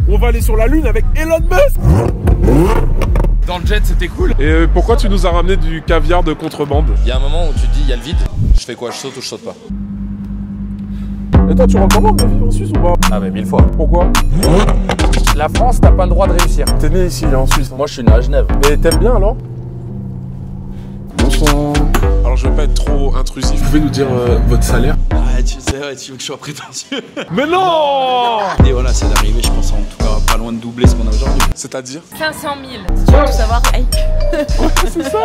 On va aller sur la Lune avec Elon Musk. Dans le jet, c'était cool. Et pourquoi tu nous as ramené du caviar de contrebande? Il y a un moment où tu te dis, il y a le vide. Je fais quoi? Je saute ou je saute pas? Et toi, tu recommandes de vivre en Suisse ou pas? Ah mais 1000 fois. Pourquoi? La France, t'as pas le droit de réussir. T'es né ici, en Suisse. Moi, je suis né à Genève. Et t'aimes bien alors? Bonsoir. Alors je vais pas être trop intrusif. Vous pouvez nous dire votre salaire? Ouais, tu sais, ouais, tu veux que je sois prétentieux. Mais non! Et voilà, c'est d'arriver, je pense en tout cas pas loin de doubler ce qu'on a aujourd'hui. C'est-à-dire? 500 000. Si tu veux tout savoir, Ike. C'est ça?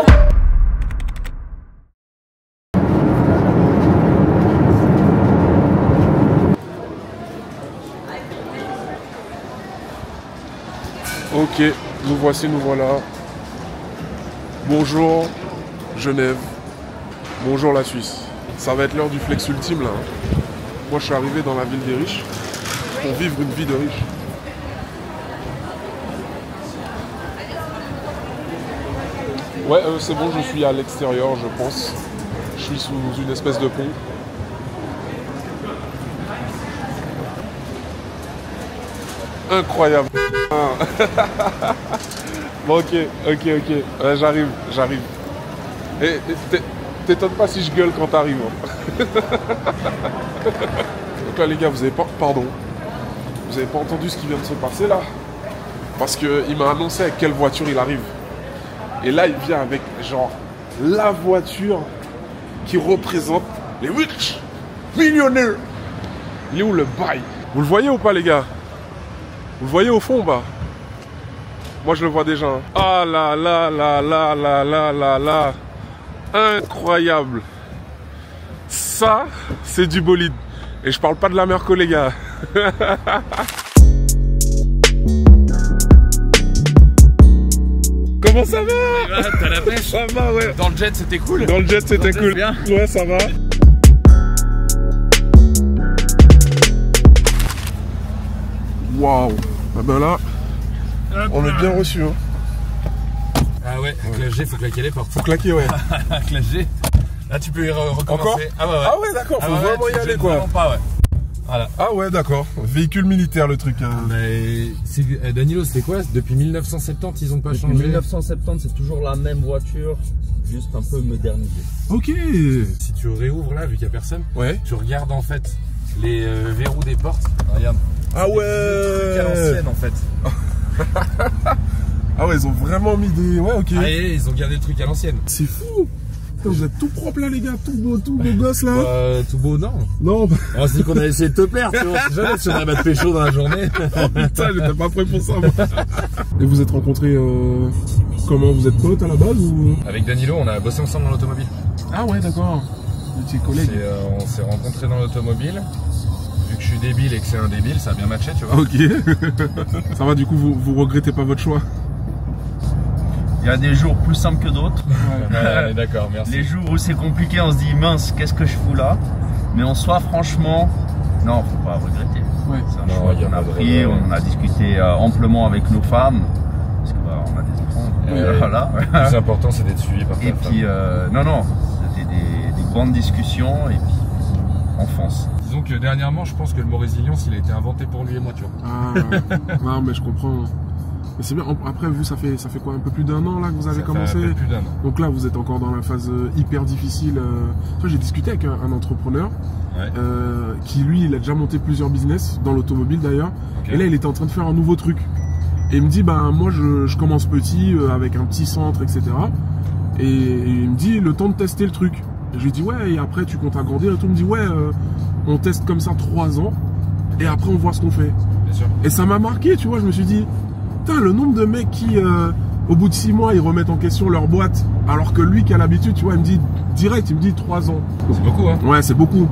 Ok, nous voici, nous voilà. Bonjour Genève. Bonjour la Suisse. Ça va être l'heure du flex ultime là. Moi je suis arrivé dans la ville des riches pour vivre une vie de riche. Ouais, c'est bon, je suis à l'extérieur, je pense. Je suis sous une espèce de pont. Incroyable. Bon, ok. Ouais, j'arrive. Et t'étonnes pas si je gueule quand t'arrives. Hein. Donc là, les gars, vous avez pas... Pardon. Vous avez pas entendu ce qui vient de se passer là? Parce qu'il m'a annoncé avec quelle voiture il arrive. Et là, il vient avec, genre, la voiture qui représente les rich millionnaires. Il est où le bail? Vous le voyez ou pas, les gars? Vous le voyez au fond, bah? Moi, je le vois déjà. Hein. Ah là là là là là là là là. Incroyable. Ça, c'est du bolide. Et je parle pas de la Merco, les gars. Comment ça va? T'as la pêche? Ça va, ouais. Dans le jet, c'était cool. Dans le jet, c'était cool. Bien. Ouais, ça va. Waouh. Ah ben là, on est bien reçu. Hein. Ah ouais, avec la G, faut claquer les portes. Faut claquer, ouais. Avec la G. Là, tu peux y recommencer. Encore? Ah ouais, ouais. Ah ouais, d'accord, faut vraiment y aller, quoi. Pas, ouais. Voilà. Ah ouais, d'accord. Véhicule militaire, le truc. Hein. Mais Danilo, c'était quoi? Depuis 1970, ils ont pas changé. Depuis 1970, c'est toujours la même voiture, juste un peu modernisée. Ok. Si tu réouvres là, vu qu'il n'y a personne, Ouais. tu regardes en fait les verrous des portes. Regarde. Ah ouais. À l'ancienne en fait. Ah ouais, ils ont vraiment mis des... Ouais, ok. Ah, et ils ont gardé le truc à l'ancienne. C'est fou. Putain, vous êtes tout propre là, les gars. Tout beau gosse là. Tout beau, non. Non. On s'est dit qu'on allait essayer de te plaire, tu vois. Jamais si on allait battre pécho dans la journée. Oh putain, j'étais pas prêt pour ça, moi. Et vous êtes rencontrés comment? Vous êtes potes à la base ou... Avec Danilo, on a bossé ensemble dans l'automobile. Ah ouais, d'accord. Vous étiez collègues. On s'est rencontrés dans l'automobile. Vu que je suis débile et que c'est un débile, ça a bien matché, tu vois. Ok. Ça va, du coup, vous regrettez pas votre choix? Il y a des jours plus simples que d'autres. Ouais, d'accord, merci. Les jours où c'est compliqué, on se dit mince, qu'est-ce que je fous là? Mais en soi, franchement, non, faut pas regretter. Ouais. C'est un Non, choix il y qu'on en a a pris, vraiment. on a discuté amplement avec nos femmes. Parce que bah, on a des enfants. Ouais. Voilà. Le plus important, c'est d'être suivi par ta Et femme. puis, non, c'était des grandes discussions et puis on fonce. Disons que dernièrement, je pense que le mot résilience, il a été inventé pour lui et moi, tu vois. Ah, non, mais je comprends. Mais c'est bien. Après, vous, ça fait quoi? Un peu plus d'1 an là que vous avez commencé? Ça fait un peu plus d'un an. Donc là, vous êtes encore dans la phase hyper difficile. Toi, j'ai discuté avec un entrepreneur Ouais. qui, lui, il a déjà monté plusieurs business, dans l'automobile d'ailleurs. Ok. Et là, il était en train de faire un nouveau truc. Et il me dit, ben moi, je commence petit, avec un petit centre, etc. Et il me dit, le temps de tester le truc. Et je lui dis, ouais, et après, tu comptes agrandir et tout. Il me dit, ouais, on teste comme ça 3 ans. Et après, on voit ce qu'on fait. Bien sûr. Et ça m'a marqué, tu vois. Je me suis dit, putain, le nombre de mecs qui, au bout de 6 mois, ils remettent en question leur boîte. Alors que lui, qui a l'habitude, tu vois, il me dit direct, il me dit 3 ans. C'est beaucoup, hein. Ouais, c'est beaucoup.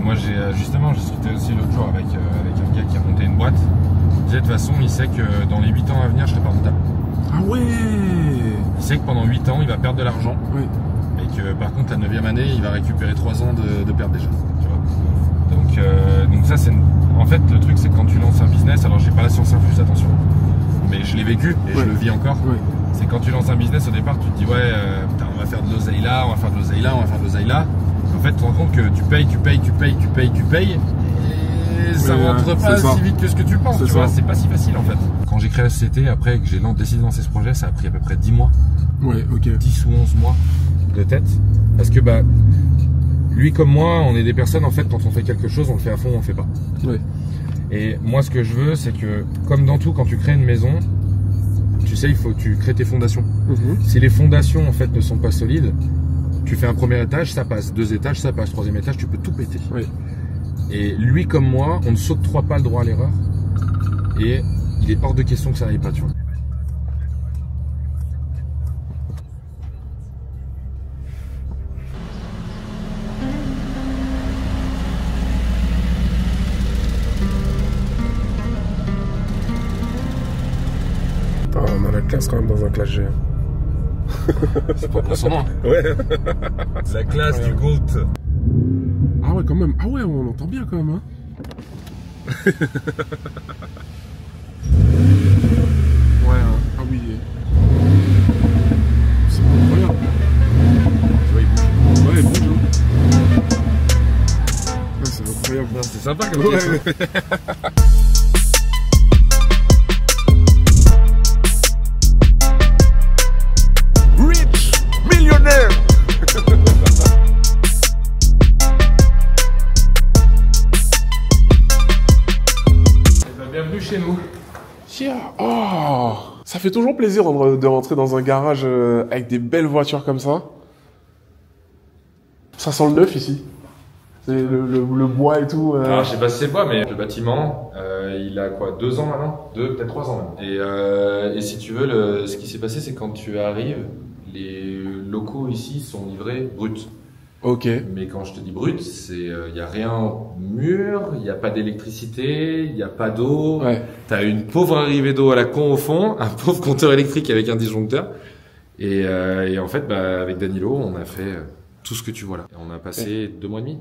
Moi, j'ai justement, j'ai discuté aussi l'autre jour avec un gars qui a monté une boîte. Il disait de toute façon, il sait que dans les 8 ans à venir, je serai pas rentable. Ah ouais. Il sait que pendant 8 ans, il va perdre de l'argent. Oui. Et que par contre, la 9e année, il va récupérer 3 ans de perte déjà. Tu vois. Donc ça, c'est... En fait, le truc, c'est que quand tu lances un business, alors j'ai pas la science infuse, attention. Mais je l'ai vécu et je le vis encore. Ouais. C'est quand tu lances un business, au départ, tu te dis ouais, putain, on va faire de l'oseille là, on va faire de l'oseille là, on va faire de l'oseille là. En fait, tu te rends compte que tu payes. Mais ça rentre pas c'est ça. si vite que ce que tu penses, C'est tu ça. vois, c'est pas si facile en fait. Quand j'ai créé la société, après que j'ai décidé de lancer ce projet, ça a pris à peu près 10 mois, Ouais, ok. 10 ou 11 mois de tête. Parce que bah, lui comme moi, on est des personnes en fait, quand on fait quelque chose, on le fait à fond, on le fait pas. Ouais. Et moi, ce que je veux, c'est que, comme dans tout, quand tu crées une maison, tu sais, il faut que tu crées tes fondations. Si les fondations, en fait, ne sont pas solides, tu fais un premier étage, ça passe. 2 étages, ça passe. 3e étage, tu peux tout péter. Oui. Et lui, comme moi, on ne s'octroie pas le droit à l'erreur. Et il est hors de question que ça n'aille pas, tu vois. Putain, on a la classe quand même dans un classe G. C'est pas pour son nom. Ouais. La classe du GOAT. Ah ouais, quand même. Ah ouais, on entend bien quand même. Hein. Ouais, hein. Ah oui. C'est incroyable. Ouais, il bouge. Hein. Ouais, c'est incroyable. C'est sympa comme Ouais, question. ouais. Rich millionnaire. Bienvenue chez nous. Tiens, oh, ça fait toujours plaisir de rentrer dans un garage avec des belles voitures comme ça. Ça sent le neuf ici. C'est le bois et tout. Alors, je sais pas si c'est le bois, mais le bâtiment, il a quoi, 2 ans maintenant, peut-être 3 ans même. Et si tu veux, ce qui s'est passé, c'est quand tu arrives, les locaux ici sont livrés bruts. Ok. Mais quand je te dis brut, c'est il y a rien au mur, il n'y a pas d'électricité, il n'y a pas d'eau. Ouais. T'as une pauvre arrivée d'eau à la con au fond, un pauvre compteur électrique avec un disjoncteur. Et en fait, bah, avec Danilo, on a fait tout ce que tu vois là. On a passé 2 mois et demi.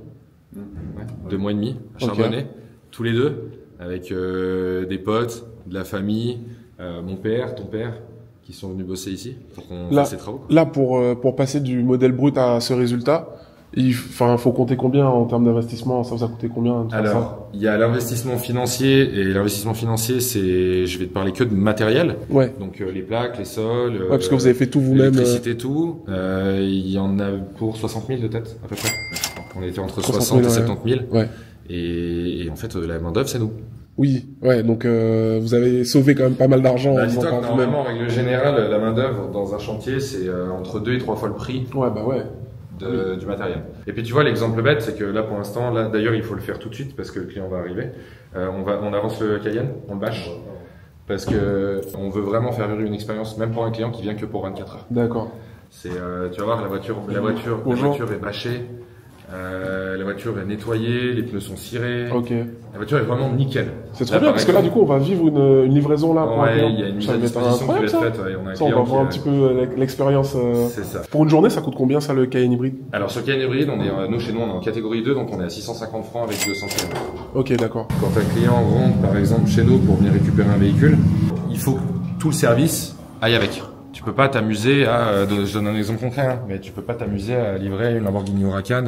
Ouais, 2 mois et demi à charbonner, tous les deux, avec des potes, de la famille, mon père, ton père, qui sont venus bosser ici pour qu'on fasse ces travaux. Quoi. Là, pour passer du modèle brut à ce résultat, faut compter combien en termes d'investissement? Ça vous a coûté combien? Alors, il y a l'investissement financier, et l'investissement financier, c'est, je vais te parler que de matériel. Ouais. Donc les plaques, les sols. Ouais, parce que vous avez fait tout vous-même. L'électricité, tout. Il y en a pour 60 000 de tête, à peu près. On était entre 60 60 000, et 70 000. Ouais. Et en fait, la main d'œuvre, c'est nous. Oui, ouais, donc vous avez sauvé quand même pas mal d'argent en faisant Dis-toi par que vous-même. normalement, en règle générale, la main d'œuvre dans un chantier, c'est entre 2 et 3 fois le prix Ouais, bah ouais. du matériel. Et puis tu vois, l'exemple bête, c'est que là pour l'instant, là d'ailleurs il faut le faire tout de suite parce que le client va arriver. On avance le Cayenne, on le bâche parce que on veut vraiment faire vivre une expérience, même pour un client qui vient que pour 24 heures. D'accord. C'est, tu vas voir, la voiture est bâchée, la voiture est nettoyée, les pneus sont cirés. Ok. La voiture est vraiment nickel. C'est trop bien parce que là, du coup, on va vivre une livraison là pour un Ouais, client. il y a une mise Ça à va être disposition qui va être incroyable, faite. Ouais, on a un ça, on va client voir un petit peu l'expérience. C'est ça. Pour une journée, ça coûte combien ça le Cayenne hybride? Alors sur Cayenne hybride, nous chez nous on est en catégorie 2, donc on est à 650 francs avec 200 km. Ok, d'accord. Quand un client rentre par exemple chez nous pour venir récupérer un véhicule, il faut que tout le service aille avec. Tu peux pas t'amuser à, je donne un exemple concret, hein, mais tu peux pas t'amuser à livrer une Lamborghini Huracan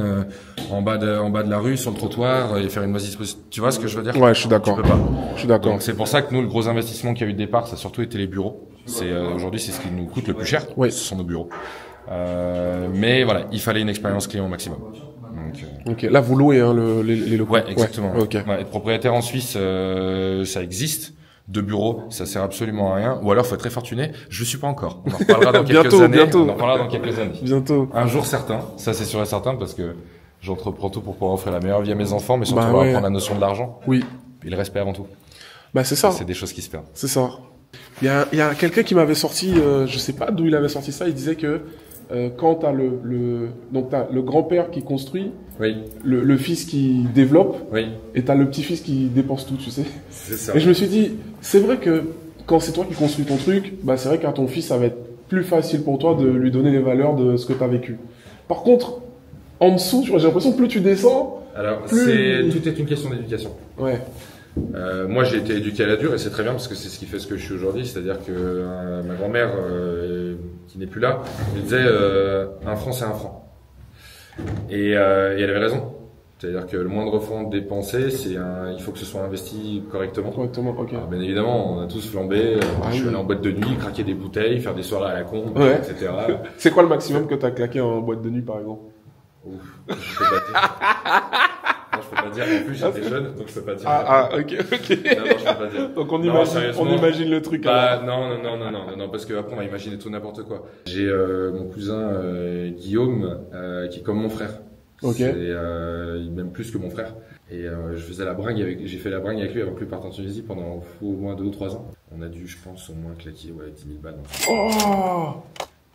en bas de la rue sur le trottoir et faire une mauvaise disposition. Tu vois ce que je veux dire? Ouais, je suis d'accord. Tu peux pas. Je suis d'accord. Donc c'est pour ça que nous le gros investissement qu'il y a eu de départ, ça a surtout été les bureaux. C'est aujourd'hui c'est ce qui nous coûte le plus cher. Oui. Ce sont nos bureaux. Mais voilà, il fallait une expérience client au maximum. Donc, Ok, là vous louez hein, les locaux. ouais, exactement. Ouais. Ok. Ouais, être propriétaire en Suisse, ça existe. De bureaux, ça sert absolument à rien. Ou alors, faut être très fortuné. Je suis pas encore. On en reparlera dans quelques Bientôt, années. bientôt. On en reparlera dans quelques années. Bientôt. Un jour certain. Ça, c'est sûr et certain parce que j'entreprends tout pour pouvoir offrir la meilleure vie à mes enfants, mais surtout Bah pour ouais. apprendre la notion de l'argent. Oui. Et le respect avant tout. Bah c'est ça. C'est des choses qui se perdent. C'est ça. Il y a quelqu'un qui m'avait sorti, je sais pas d'où il avait sorti ça, il disait que quand t'as t'as le grand-père qui construit, Oui. le fils qui développe, Oui. et t'as le petit-fils qui dépense tout, tu sais. C'est ça. Et je me suis dit, c'est vrai que quand c'est toi qui construis ton truc, bah c'est vrai qu'à ton fils, ça va être plus facile pour toi de lui donner les valeurs de ce que t'as vécu. Par contre, en dessous, tu vois, j'ai l'impression que plus tu descends, Alors, plus- tout est une question d'éducation. ouais, Moi, j'ai été éduqué à la dure et c'est très bien parce que c'est ce qui fait ce que je suis aujourd'hui. C'est-à-dire que ma grand-mère, qui n'est plus là, me disait un franc, c'est un franc. Et elle avait raison. C'est-à-dire que le moindre franc dépensé, il faut que ce soit investi correctement. Correctement, ok. Alors, bien évidemment, on a tous flambé. Je suis allé en boîte de nuit, craquer des bouteilles, faire des soirées à la con, Ouais. etc. C'est quoi le maximum que t'as claqué en boîte de nuit, par exemple? Ouf, je peux pas dire. Non, je peux pas dire. En plus, j'étais jeune, donc je peux pas dire. Ok, ok. Non, je peux pas dire. Donc on Non, imagine, sérieusement. on imagine le truc. alors. Non, parce que après on va imaginer tout n'importe quoi. J'ai mon cousin Guillaume qui est comme mon frère. Ok. C'est même plus que mon frère. Et j'ai fait la bringue avec lui avant que lui parte en Tunisie pendant au moins 2 ou 3 ans. On a dû, je pense, au moins claquer 10 000 balles. Oh!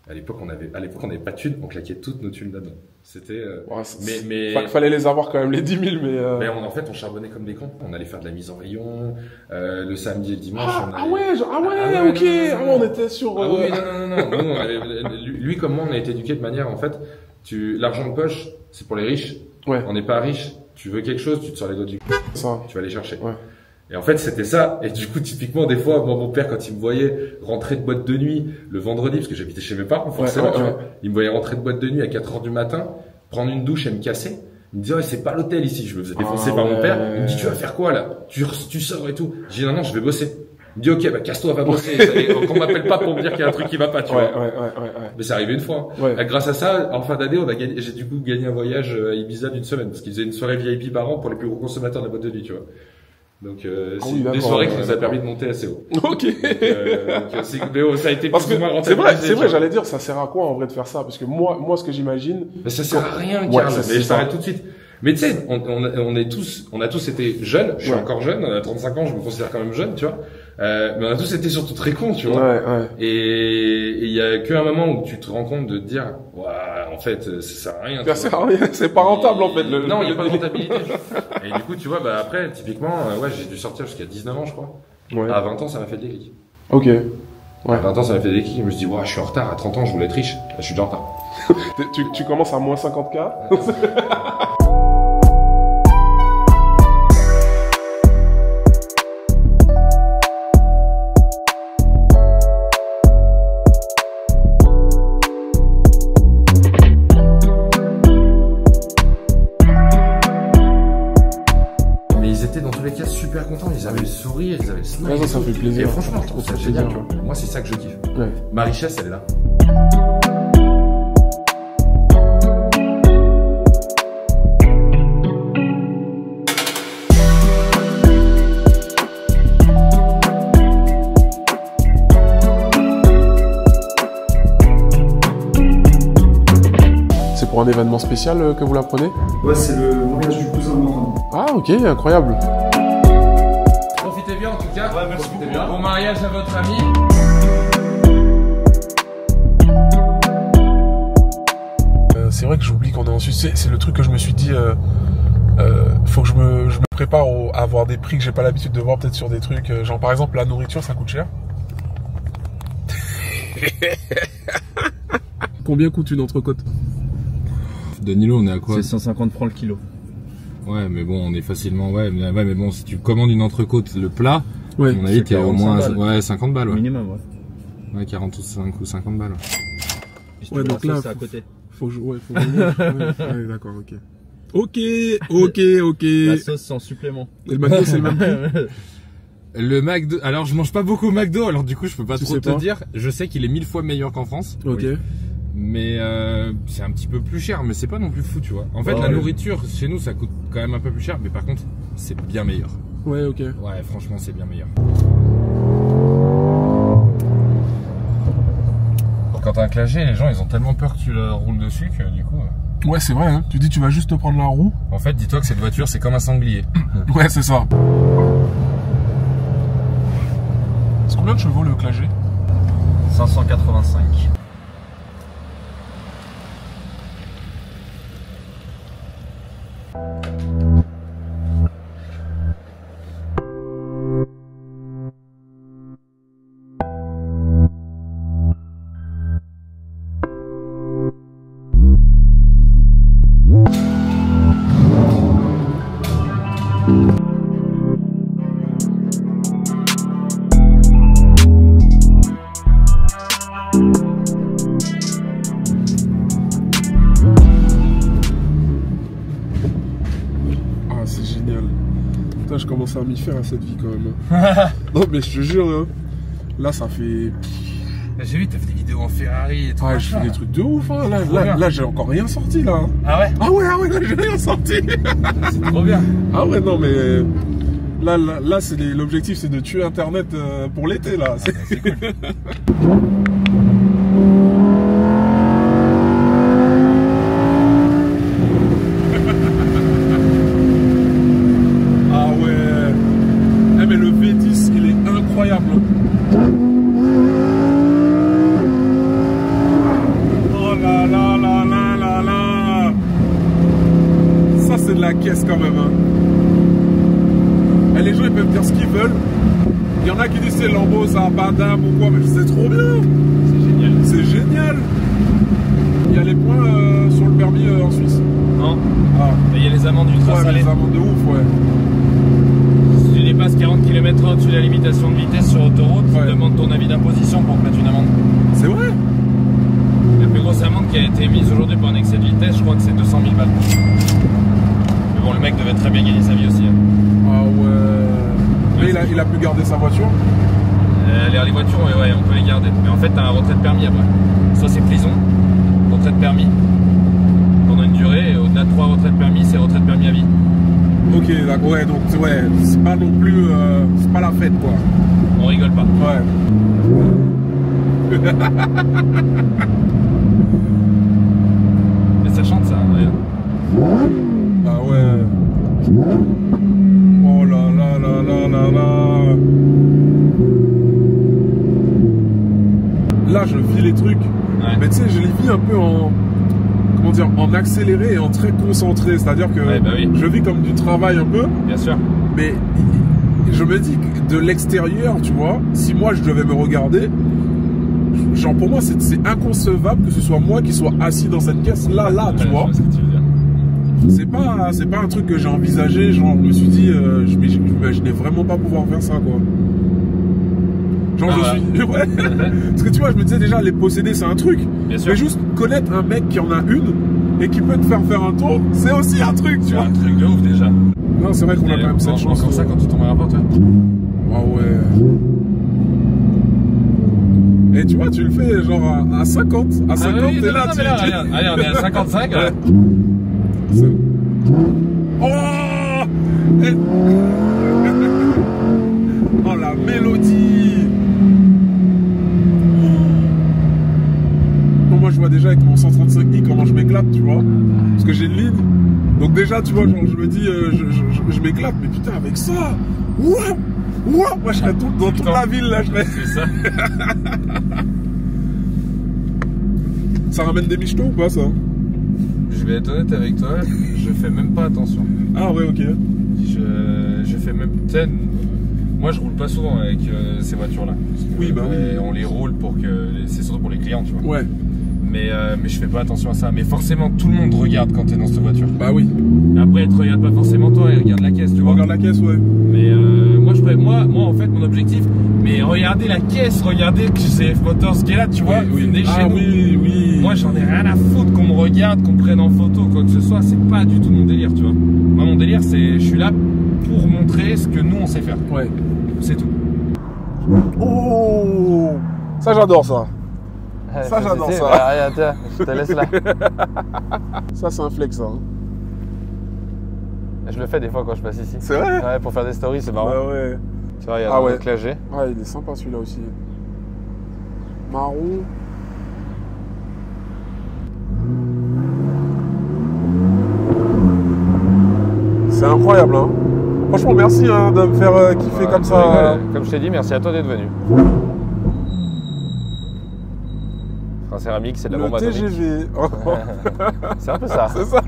À l'époque, on n'avait pas de thunes, on claquait toutes nos thunes là-dedans. C'était. Ouais, mais fallait les avoir quand même, les 10 000, mais. en fait, on charbonnait comme des cons. On allait faire de la mise en rayon. Le samedi et le dimanche. Ok. On était sur. Ah oui, non. Lui comme moi, on a été éduqués de manière, en fait, l'argent de poche, c'est pour les riches. Ouais. On n'est pas riche. Tu veux quelque chose, tu te sors les doigts du cul. Ça. Tu vas aller chercher. Ouais. Et en fait, c'était ça. Et du coup, typiquement, des fois, moi, mon père, quand il me voyait rentrer de boîte de nuit le vendredi, parce que j'habitais chez mes parents, forcément, tu vois, il me voyait rentrer de boîte de nuit à 4 heures du matin, prendre une douche et me casser. Il me disait, c'est pas l'hôtel ici. Je me faisais défoncer par mon père. Il me dit, tu vas faire quoi, là? Tu sors et tout. J'ai dit, non, je vais bosser. Il me dit, ok, casse-toi, va bosser. Qu'on m'appelle pas pour me dire qu'il y a un truc qui va pas, tu vois. Ouais. Mais c'est arrivé une fois. Ouais. Grâce à ça, en fin d'année, j'ai du coup gagné un voyage à Ibiza d'une semaine, parce qu'ils faisaient une soirée VIP par an pour les plus gros consommateurs de la boîte de nuit, tu vois. Donc, c'est des soirées qui nous a permis de monter assez haut. Ok. Ça a été Parce plus ou moins que rentable. c'est vrai, j'allais dire, ça sert à quoi en vrai de faire ça? Parce que moi, ce que j'imagine. Mais ça sert à rien, Ouais, Karl. ça, Mais c'est je ça. t'arrête tout de suite. Mais tu sais, on a tous été jeunes. Je suis Ouais. encore jeune. À 35 ans, je me considère quand même jeune, tu vois. Mais on a tous été surtout très cons, tu vois. Ouais. Et il y a qu'un moment où tu te rends compte de te dire, en fait, ça sert à rien. Ça sert à rien, c'est pas rentable en fait. Non, il n'y a pas de rentabilité. Et du coup, tu vois, après, typiquement, j'ai dû sortir jusqu'à 19 ans, je crois. Ouais. À 20 ans, ça m'a fait le déclic. Ok. À Ouais. 20 ans, ça m'a fait le déclic. Je me suis dit, je suis en retard. À 30 ans, je voulais être riche. Là, je suis déjà en retard. Tu commences à moins 50K. Mais ils étaient dans tous les cas super contents. Ils avaient le sourire, ils avaient le smile. Ouais, ça fait plaisir. Et franchement, je trouve ça génial. plaisir. Tu vois. Moi, c'est ça que je kiffe. Ouais. Ma richesse, elle est là. C'est pour un événement spécial que vous la prenez? Ouais, c'est le mariage du cousin de Morin. Ah, ok, incroyable. Profitez bien en tout cas. Ouais, merci Profitez beaucoup. bien. Bon mariage à votre ami. C'est vrai que j'oublie qu'on est en Suisse. C'est le truc que je me suis dit. Faut que je me prépare à avoir des prix que j'ai pas l'habitude de voir peut-être sur des trucs. Genre par exemple la nourriture, ça coûte cher. Combien coûte une entrecôte? Danilo, on est à quoi? C'est 150 francs le kilo. Ouais, mais bon, on est facilement. Ouais, mais bon, si tu commandes une entrecôte, le plat, Ouais. à mon avis, t'es au 45 moins. balles. Ouais, 50 balles, ouais. Minimum, ouais. Ouais, 45 ou 50 balles. Et si Ouais, tu veux donc la là, sauce, c'est à côté. Faut que je. Ouais, faut que je- ouais, d'accord, ok. Ok. La sauce sans supplément. Et le McDo, c'est le même prix. Le McDo. Alors, je mange pas beaucoup McDo, alors du coup, je peux pas Tu trop sais te pas dire. Je sais qu'il est 1000 fois meilleur qu'en France. Ok. Oui. Mais c'est un petit peu plus cher, mais c'est pas non plus fou, tu vois. En fait, Ouais, la ouais. nourriture chez nous, ça coûte quand même un peu plus cher, mais par contre, c'est bien meilleur. Ouais, ok. Ouais, franchement, c'est bien meilleur. Quand t'as un clagé, les gens, ils ont tellement peur que tu leur roules dessus que du coup. Ouais, c'est vrai, hein. Tu dis, tu vas juste te prendre la roue. En fait, dis-toi que cette voiture, c'est comme un sanglier. Ouais, c'est ça. C'est combien de chevaux le clagé? 585. Là, je commence à m'y faire à cette vie quand même. Non, mais je te jure, hein, là, ça fait. J'ai vu, t'as fait des vidéos en Ferrari et tout. Ouais, je fais des trucs de ouf. Hein. Là, j'ai encore rien sorti là. Ah ouais? Ah ouais, là, j'ai rien sorti. C'est trop bien. Ah ouais, non, mais. Là c'est l'objectif, c'est de tuer Internet pour l'été là. C'est cool. Ah ouais. Eh mais le V10 il est incroyable. Oh là là là là là là. Ça c'est de la caisse quand même. Hein. Et les gens ils peuvent dire ce qu'ils veulent. Il y en a qui disent c'est Lambo, ça a pas d'âme ou quoi, mais c'est trop bien. C'est génial. C'est génial. Il y a les points sur le permis en Suisse. Non. Ah. Et il y a les amendes ultra Ouais, salées. les amendes de ouf, ouais. Si tu dépasses 40 km/h au-dessus de la limitation de vitesse sur autoroute, tu demandes ton avis d'imposition pour te mettre une amende. C'est vrai? La plus grosse amende qui a été mise aujourd'hui pour un excès de vitesse, je crois que c'est 200 000 balles. Mais bon, le mec devait très bien gagner sa vie aussi. Hein. Ah ouais. Mais il a pu garder sa voiture? Les voitures, ouais, on peut les garder. Mais en fait, t'as un retrait de permis après. Soit c'est prison, retrait de permis, pendant une durée, et au-delà de 3 retraits de permis, c'est retrait de permis à vie. Ok, d'accord, ouais, donc ouais, c'est pas non plus. C'est pas la fête quoi. On rigole pas. Ouais. Mais ça chante ça, regarde. Ah ouais. Oh là là là là là là. Là, je vis les trucs. Ouais. Mais tu sais, je les vis un peu en. Comment dire, en accéléré et en très concentré. C'est-à-dire que Ouais, bah oui. je vis comme du travail un peu. Bien sûr. Mais je me dis que de l'extérieur, tu vois, si moi je devais me regarder, genre pour moi c'est inconcevable que ce soit moi qui soit assis dans cette caisse là, tu Ouais, vois. je vois ce que tu veux dire. C'est pas un truc que j'ai envisagé, genre je me suis dit, je m'imaginais vraiment pas pouvoir faire ça quoi. Genre Ah je suis. Ouais. Parce que tu vois, je me disais déjà, les posséder c'est un truc. Bien sûr. Mais juste connaître un mec qui en a une et qui peut te faire un tour, c'est aussi un truc, tu C'est vois. un truc de ouf déjà. Non, c'est vrai qu'on a quand même cette chance. Comme ça quand tu tombes à rapport, toi. Ah ouais. Et tu vois, tu le fais genre à 50. À 50, oui, t'es non, là, non, tu mais là, regarde. Allez, on est à 55. Là. Oh Et- Oh la mélodie. Bon, moi je vois déjà avec mon 135i comment je m'éclate, tu vois. Parce que j'ai une ligne. Donc déjà, tu vois, genre, je me dis, je m'éclate, mais putain, avec ça, ouah, moi je serais dans toute la ville, là, je serais... C'est ça. Ça ramène des michetots ou pas, ça? Je vais être honnête avec toi, je fais même pas attention. Ah ouais, ok. Je fais même... Moi je roule pas souvent avec ces voitures-là. Oui, bah oui. On les roule pour que... C'est surtout pour les clients, tu vois. Ouais, Mais je fais pas attention à ça. Mais forcément, tout le monde regarde quand t'es dans cette voiture. bah oui. Après, ils te regardent pas forcément toi, ils regardent la caisse, tu vois. Regarde la caisse, ouais. Mais moi, en fait, mon objectif, mais regardez la caisse, regardez que c'est Motors qui est là, tu vois. Venez chez Ah nous. oui, oui. Moi, j'en ai rien à foutre qu'on me regarde, qu'on me prenne en photo, quoi que ce soit. C'est pas du tout mon délire, tu vois. Moi, mon délire, c'est, je suis là pour montrer ce que nous on sait faire. Ouais. C'est tout. Oh, ça j'adore ça. Ça, j'adore ça. Bah, regarde, tiens, je te laisse là. Ça c'est un flex, ça. Hein. Je le fais des fois quand je passe ici. C'est vrai? Ouais, pour faire des stories, c'est marrant. Ouais, ouais. Tu vois, regarde, Ah ouais. le clagé. Ouais, il est sympa celui-là aussi. Marron. C'est incroyable, hein. Franchement, merci hein, de me faire kiffer comme ça. Comme je t'ai dit, merci à toi d'être venu. Frein céramique, c'est de la Le bombe atomique. TGV. C'est un peu ça. C'est ça.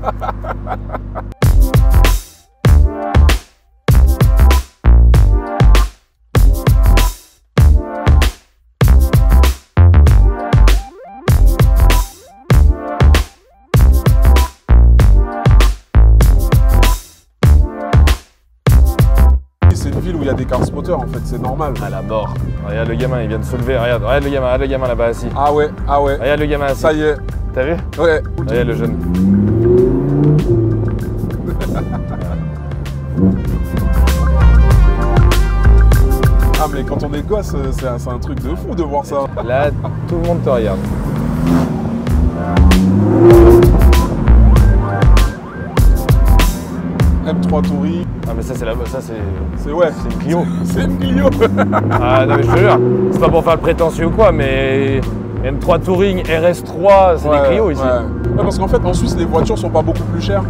C'est une ville où il y a des car spotters en fait, c'est normal. À la mort. Regarde le gamin, il vient de se lever. Regarde le gamin là-bas assis. Ah ouais, ah ouais. Regarde le gamin assis. Ça y est. T'as vu? Ouais. Regarde le jeune. quand on est gosse, c'est un truc de fou de voir ça. Là, tout le monde te regarde. M3 Touring. Ah mais ça c'est C'est ouais. c'est une Clio. C'est une Clio. Ah non mais je te jure, c'est pas pour faire le prétentieux ou quoi, mais M3 Touring, RS3, c'est des Clio ici. Ouais, parce qu'en fait, en Suisse, les voitures sont pas beaucoup plus chères.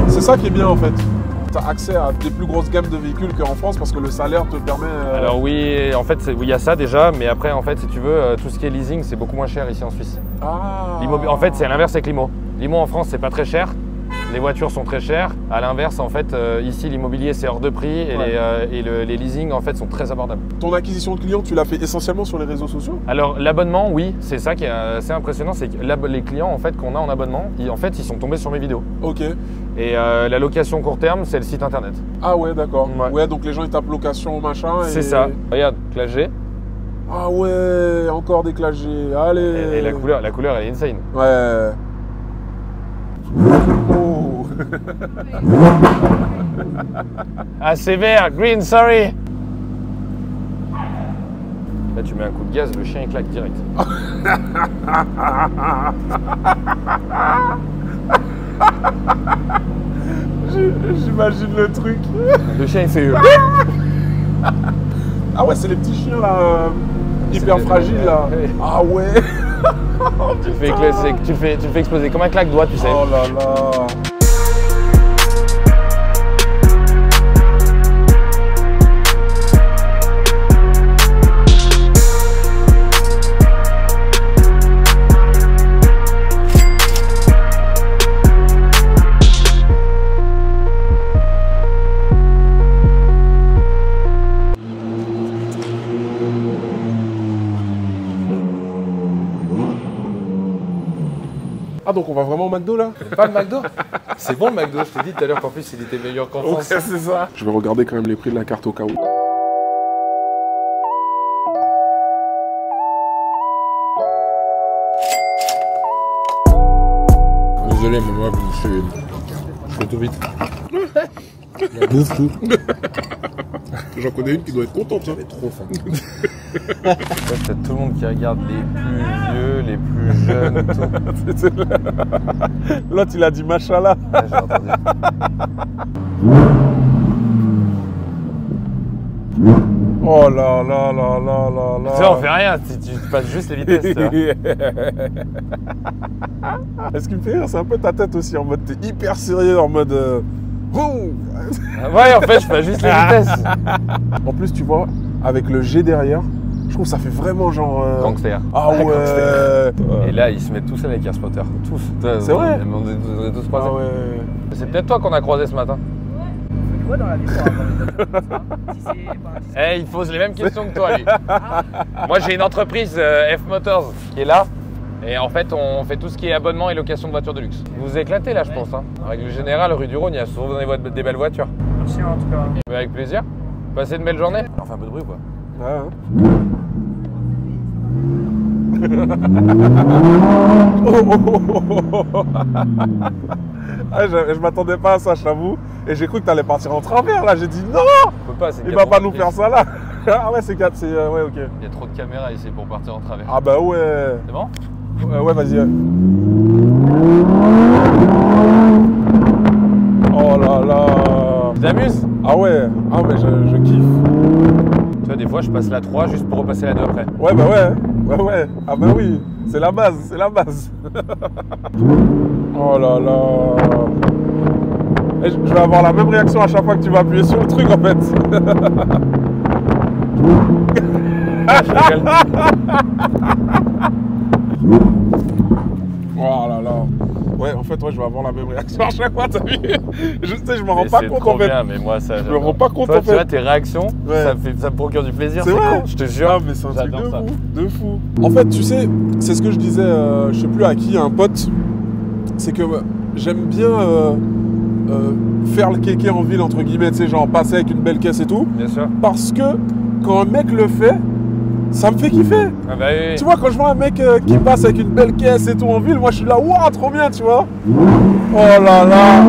C'est ça qui est bien en fait. Tu as accès à des plus grosses gammes de véhicules qu'en France parce que le salaire te permet. Alors oui, en fait, oui, il y a ça déjà, mais après, en fait, si tu veux, tout ce qui est leasing, c'est beaucoup moins cher ici en Suisse. Ah. En fait, c'est à l'inverse avec l'IMO. L'IMO en France, c'est pas très cher. Les voitures sont très chères. À l'inverse, en fait, ici, l'immobilier, c'est hors de prix et, les leasings, en fait, sont très abordables. Ton acquisition de clients, tu l'as fait essentiellement sur les réseaux sociaux? Alors, l'abonnement, oui, c'est ça qui est assez impressionnant, c'est que les clients, en fait, qu'on a en abonnement, ils sont tombés sur mes vidéos. Ok. Et la location court terme, c'est le site internet. Ah ouais, d'accord. Ouais. Ouais, donc les gens, ils tapent location, machin. C'est ça. Regarde, classe G. Ah ouais, encore des classes G. Allez. Et la couleur, elle est insane. Ouais. Oh. Ah, c'est vert, green, sorry. Là, tu mets un coup de gaz, le chien il claque direct. J'imagine le truc. Le chien il fait. Ah ouais, c'est les petits chiens là, hyper fragiles là. Ah ouais. Tu le fais exploser comme un claque-doigt, tu sais. Oh là là. Ah donc on va vraiment au McDo là? Pas le McDo. C'est bon le McDo, je t'ai dit tout à l'heure qu'en plus il était meilleur qu'en France. Ouais, c'est ça. Je vais regarder quand même les prix de la carte au cas où. Désolé, mais moi je fais tout vite. Je bouffe tout. J'en connais une qui doit être contente. J'avais trop faim. T'as tout le monde qui regarde, les plus vieux, les plus jeunes, tout. L'autre il a dit machallah. Ouais, j'ai entendu. Oh là là là là là là. Tu sais, on fait rien, tu passes juste les vitesses. Ce qui me fait rire, c'est un peu ta tête aussi, en mode t'es hyper sérieux, en mode. Ouais, en fait, je fais juste les vitesses. En plus, tu vois, avec le G derrière, je trouve que ça fait vraiment genre. Gangster. Ah ouais. Gangster. Et là, ils se mettent tous avec Airspotter. Tous. C'est vrai. On est tous croisés. Ah ouais. C'est peut-être toi qu'on a croisé ce matin. Quoi dans la vie pour Eh, il pose les mêmes questions que toi, lui. Moi, j'ai une entreprise F Motors qui est là. Et en fait, on fait tout ce qui est abonnement et location de voitures de luxe. Vous vous éclatez là, je pense. Hein. En règle générale, rue du Rhône, il y a souvent des belles voitures. Merci en tout cas. Mais avec plaisir. Passez une belle journée. On fait un peu de bruit, quoi. Ouais. Ah, je m'attendais pas à ça, je t'avoue. Et j'ai cru que t'allais partir en travers là. J'ai dit non, On peut pas, c'est une il va pas nous 4x3. faire ça là. Ah ouais, c'est 4, c'est. Ouais, ok. Il y a trop de caméras ici pour partir en travers. Ah bah ouais. C'est bon? Ouais, vas-y. Oh là là. Tu t'amuses? Ah ouais, ah mais je kiffe. Tu vois, des fois, je passe la 3 juste pour repasser la 2 après. Ouais, bah ouais. Ouais, ouais. Ah bah oui. C'est la base, c'est la base. Oh là là. Et je vais avoir la même réaction à chaque fois que tu vas appuyer sur le truc en fait. Je rigole. Oh là là. Ouais, en fait, ouais, je vais avoir la même réaction à chaque fois, t'as vu? Je sais, je me rends Mais pas c'est compte trop en fait. bien, mais moi, ça. Je me rends pas compte Toi, en tu vois, fait. tes réactions, Ouais. ça me procure du plaisir. C'est vrai, con, je te jure. Ah, mais c'est un truc de J'adore ça. fou, de fou. En fait, tu sais, c'est ce que je disais, je sais plus à qui, à un pote, c'est que j'aime bien faire le kéké en ville, entre guillemets, tu sais, genre passer avec une belle caisse et tout, Bien sûr. parce que quand un mec le fait, ça me fait kiffer. Ah bah oui. Tu vois, quand je vois un mec qui passe avec une belle caisse et tout en ville, moi je suis là, waouh, trop bien, tu vois. Oh là là.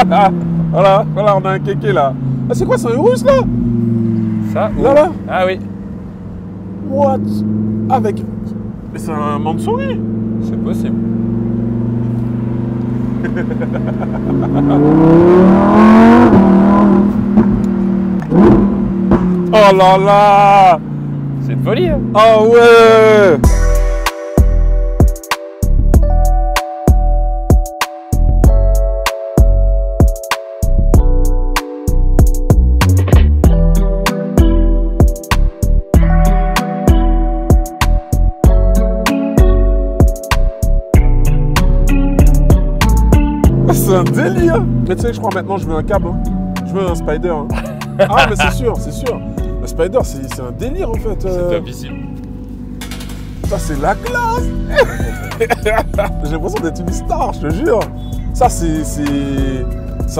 Voilà, on a un kéké là. Ah, c'est quoi, c'est un russe là? Ça Là. Ah oui. What? Avec. Mais c'est un Mansouri. C'est possible. Oh là là! C'est une folie, hein. Ah ouais! C'est un délire! Mais tu sais, je crois maintenant je veux un cab. Hein. Je veux un Spider. Hein. Ah, mais c'est sûr, c'est sûr. Le Spider, c'est un délire en fait. C'est topissime. Ça, c'est la classe! J'ai l'impression d'être une star, je te jure. Ça, c'est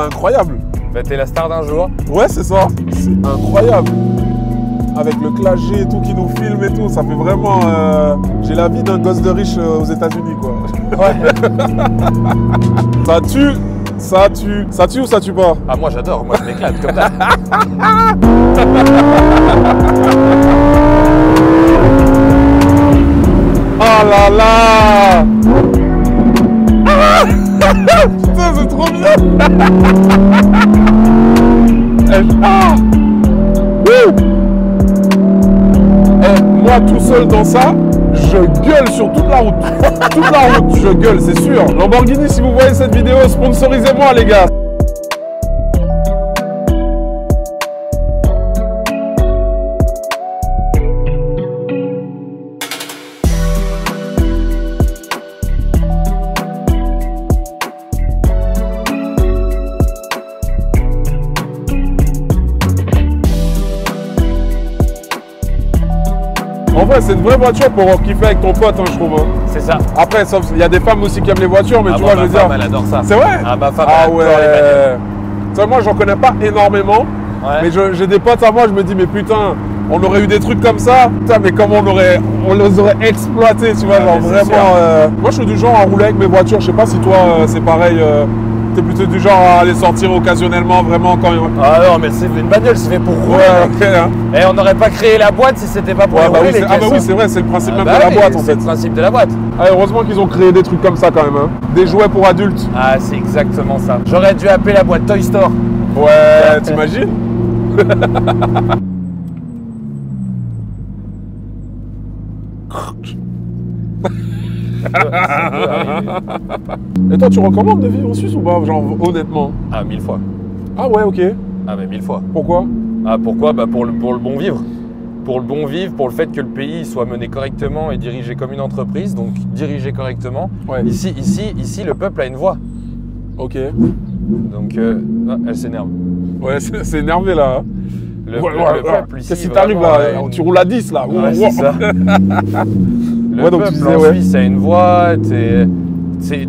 incroyable. Bah, t'es la star d'un jour. Ouais, c'est ça. C'est incroyable. Avec le clash G et tout qui nous filme et tout, ça fait vraiment. J'ai la vie d'un gosse de riche aux États-Unis, quoi. Ouais. Ça tue, ça tue. Ça tue ou ça tue pas? Ah, moi j'adore, moi je m'éclate comme ça. Oh là là! Ah putain, c'est trop bien! Ah! Wouh! Moi tout seul dans ça, je gueule sur toute la route. Toute la route, je gueule, c'est sûr. Lamborghini, si vous voyez cette vidéo, sponsorisez-moi les gars. En vrai, c'est une vraie voiture pour kiffer avec ton pote, hein, je trouve. Hein. C'est ça. Après, sauf il y a des femmes aussi qui aiment les voitures, mais tu vois, je veux dire. Ma femme, elle adore ça. C'est vrai? Ah, ma femme, Ah elle ouais. adore les bagnoles. Tu sais, moi, j'en connais pas énormément, Ouais. mais j'ai des potes à moi, je me dis, mais putain, on aurait eu des trucs comme ça, putain, mais comment on les aurait exploités, tu vois, Ah, genre mais c'est vraiment. sûr. Moi, je suis du genre à rouler avec mes voitures, je sais pas si toi, c'est pareil. T'es plutôt du genre à aller sortir occasionnellement, vraiment quand même. Ah non, mais c'est une bagnole, c'est fait pour rouler. Ouais, mec. ok. Hein. Et on n'aurait pas créé la boîte si c'était pas pour Ouais, bah rouler oui, les ah bah caisses, oui, hein. c'est vrai, c'est le principe Ah même bah de la oui, boîte en c'est fait. le principe de la boîte. Ah, heureusement qu'ils ont créé des trucs comme ça quand même, hein. Des jouets pour adultes. Ah, c'est exactement ça. J'aurais dû appeler la boîte Toy Store. Ouais, t'imagines? Et toi, tu recommandes de vivre en Suisse ou pas? Genre, honnêtement. Ah, 1000 fois. Ah ouais, ok. Ah, mais 1000 fois. Pourquoi? Ah, pourquoi? Bah, pour le bon vivre. Pour le bon vivre, pour le fait que le pays soit mené correctement et dirigé comme une entreprise, donc dirigé correctement. Ouais. Ici, le peuple a une voix. Ok. Donc, elle s'énerve. Ouais, c'est énervé là. Hein. Le peuple ici. Qu'est-ce qui t'arrive là? vraiment a une- Tu roules à 10 là. Ouais, c'est ça. Le Ouais, donc peuple tu disais, en ouais. Suisse a une voix.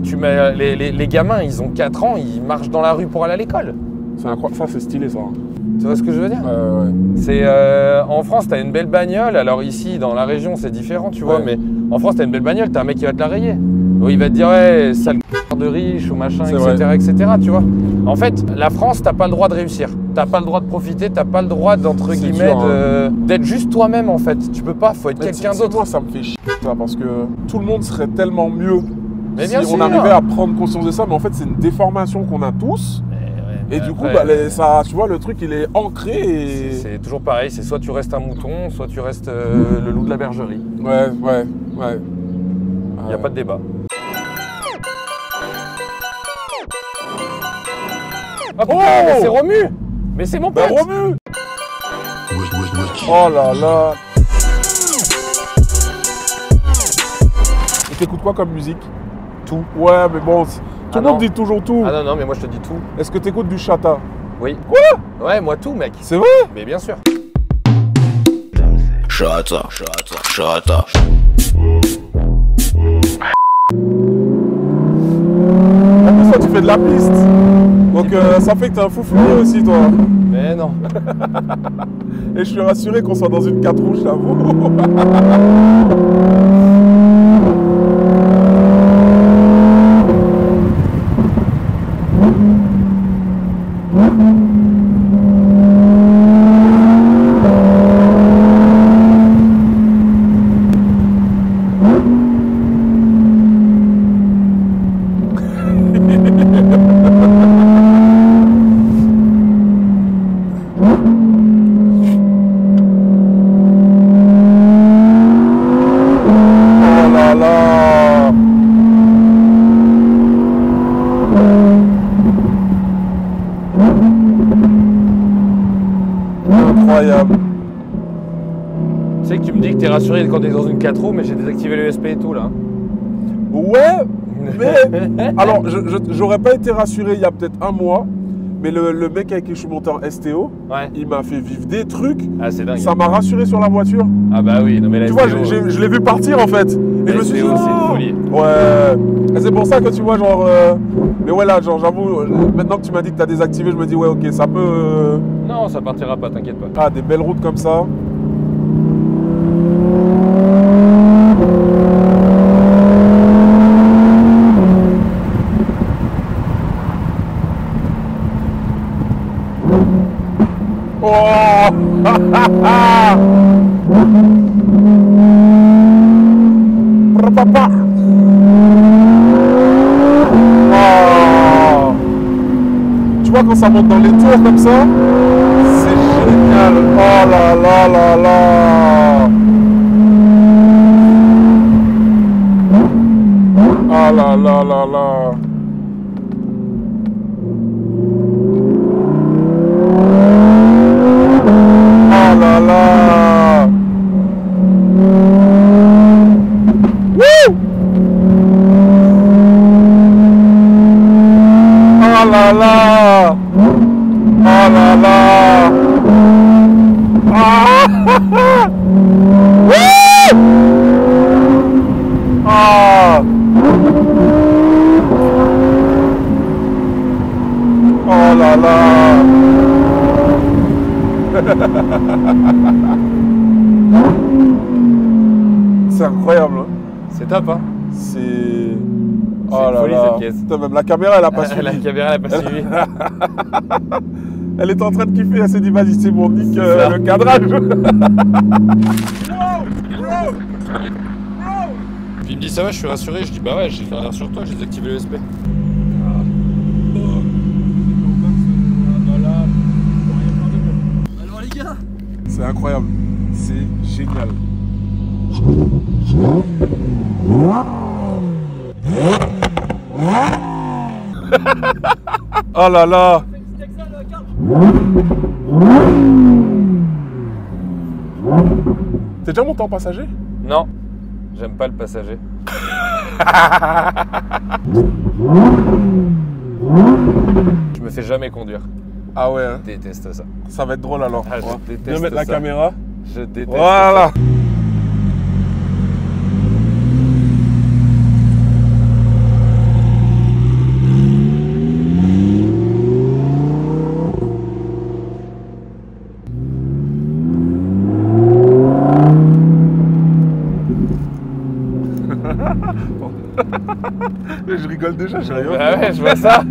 Tu mets, les gamins, ils ont 4 ans, ils marchent dans la rue pour aller à l'école. C'est incroyable. Ça, c'est stylé ça. Tu vois ce que je veux dire? Ouais. C'est en France, t'as une belle bagnole. Alors ici, dans la région, c'est différent, tu vois. Ouais. Mais en France, t'as une belle bagnole, t'as un mec qui va te la rayer. Ou il va te dire, ouais, sale de riche ou machin, C'est etc., tu vois. En fait, la France, t'as pas le droit de réussir. T'as pas le droit de profiter. T'as pas le droit d'entre C'est guillemets dur, d'être juste toi-même en fait. Tu peux pas. Faut être Mais quelqu'un tu sais, d'autre. Moi, ça me fait chier ça parce que tout le monde serait tellement mieux Mais si bien sûr. on arrivait à prendre conscience de ça. Mais en fait, c'est une déformation qu'on a tous. Et du coup, après, bah, ça, tu vois, le truc, il est ancré et. c'est toujours pareil. C'est soit tu restes un mouton, soit tu restes le loup de la bergerie. Ouais. Il n'y a pas de débat. Ah putain, mais c'est Romu. Mais c'est mon Bah, pote. Romu. Oh là là. Et t'écoutes quoi comme musique? Tout. Ouais, mais bon, tout le non. monde dit toujours tout. Ah non, mais moi je te dis tout. Est-ce que t'écoutes du chata? Oui. Quoi? Ouais, moi tout, mec. C'est vrai? Mais bien sûr. Shata. En plus, toi, tu fais de la piste. Donc, ça fait que t'es un fou furieux aussi, toi. Mais non. Et je suis rassuré qu'on soit dans une 4 roues, j'avoue. Incroyable. Tu sais que tu me dis que t'es rassuré quand t'es dans une 4 roues, mais j'ai désactivé l'ESP et tout là. Ouais, mais alors j'aurais pas été rassuré il y a peut-être un mois, mais le mec avec qui je suis monté en STO, Ouais. il m'a fait vivre des trucs. Ah, c'est dingue. Ça m'a rassuré sur la voiture. Ah bah oui, non mais la Tu vois, STO, je l'ai vu partir en fait. Et je me suis dit, STO, c'est une oh folie. Ouais. Et c'est pour ça que tu vois, genre. Mais ouais, là, genre, j'avoue, maintenant que tu m'as dit que t'as désactivé, je me dis, ouais, ok, ça peut. Non, ça partira pas, t'inquiète pas. Ah, des belles routes comme ça. Oh Papa. Oh. Tu vois quand ça monte dans les tours comme ça, c'est génial. Oh là là là là. Ah là là là là. Ah là là. Wouh. Ah là là. Ah là là. Ah. Wouh. Ah. Oh là là. C'est incroyable. Hein. C'est top, hein. C'est. C'est Oh une là folie, là. cette pièce. Putain, même la caméra, elle a pas suivi. La caméra, elle a pas suivi. Elle est en train de kiffer, elle s'est dit, vas-y, c'est bon, nique ça. le cadrage. Puis il me dit ça va, je suis rassuré. Je dis bah ouais, j'ai fait rien sur toi, j'ai désactivé l'ESP. Alors les gars, C'est incroyable. C'est génial. Oh là là. T'es déjà monté en passager? Non, j'aime pas le passager. Je me fais jamais conduire. Ah ouais, hein. Je déteste ça. Ça va être drôle alors. Ah, je On va déteste bien mettre la ça. caméra. Je déteste Voilà. ça. Je rigole déjà, j'ai rien. Ah ouais, je vois ça.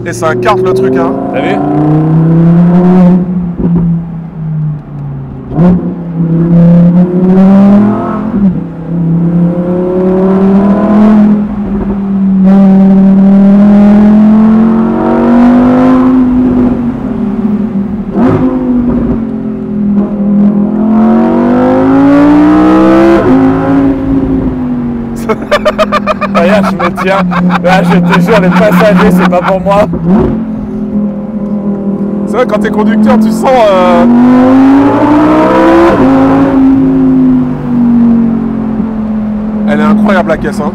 Et ça carte le truc, hein. T'as vu? Regarde, je me tiens. Là, je te jure, les passagers, c'est pas pour moi. C'est vrai, quand t'es conducteur, tu sens. Elle est incroyable la caisse, hein.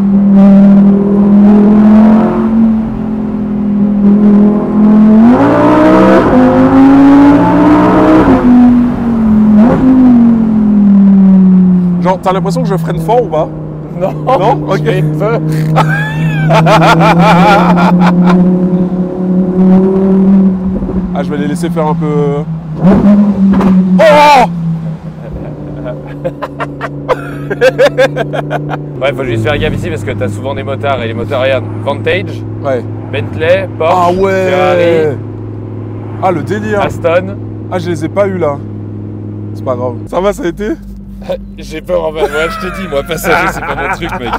Genre, t'as l'impression que je freine fort ou pas? Non, Non, ok. j'ai peur. Ah, je vais les laisser faire un peu. Oh. Ouais, faut juste faire gaffe ici parce que t'as souvent des motards et les motards, regarde, Vantage, Ouais. Bentley, Porsche, Ah ouais. Ferrari, Ah, le délire. Aston. Ah, je les ai pas eu là. C'est pas grave. Ça va, ça a été? J'ai peur en fait, ouais, je te dis, moi passager c'est pas mon truc mec.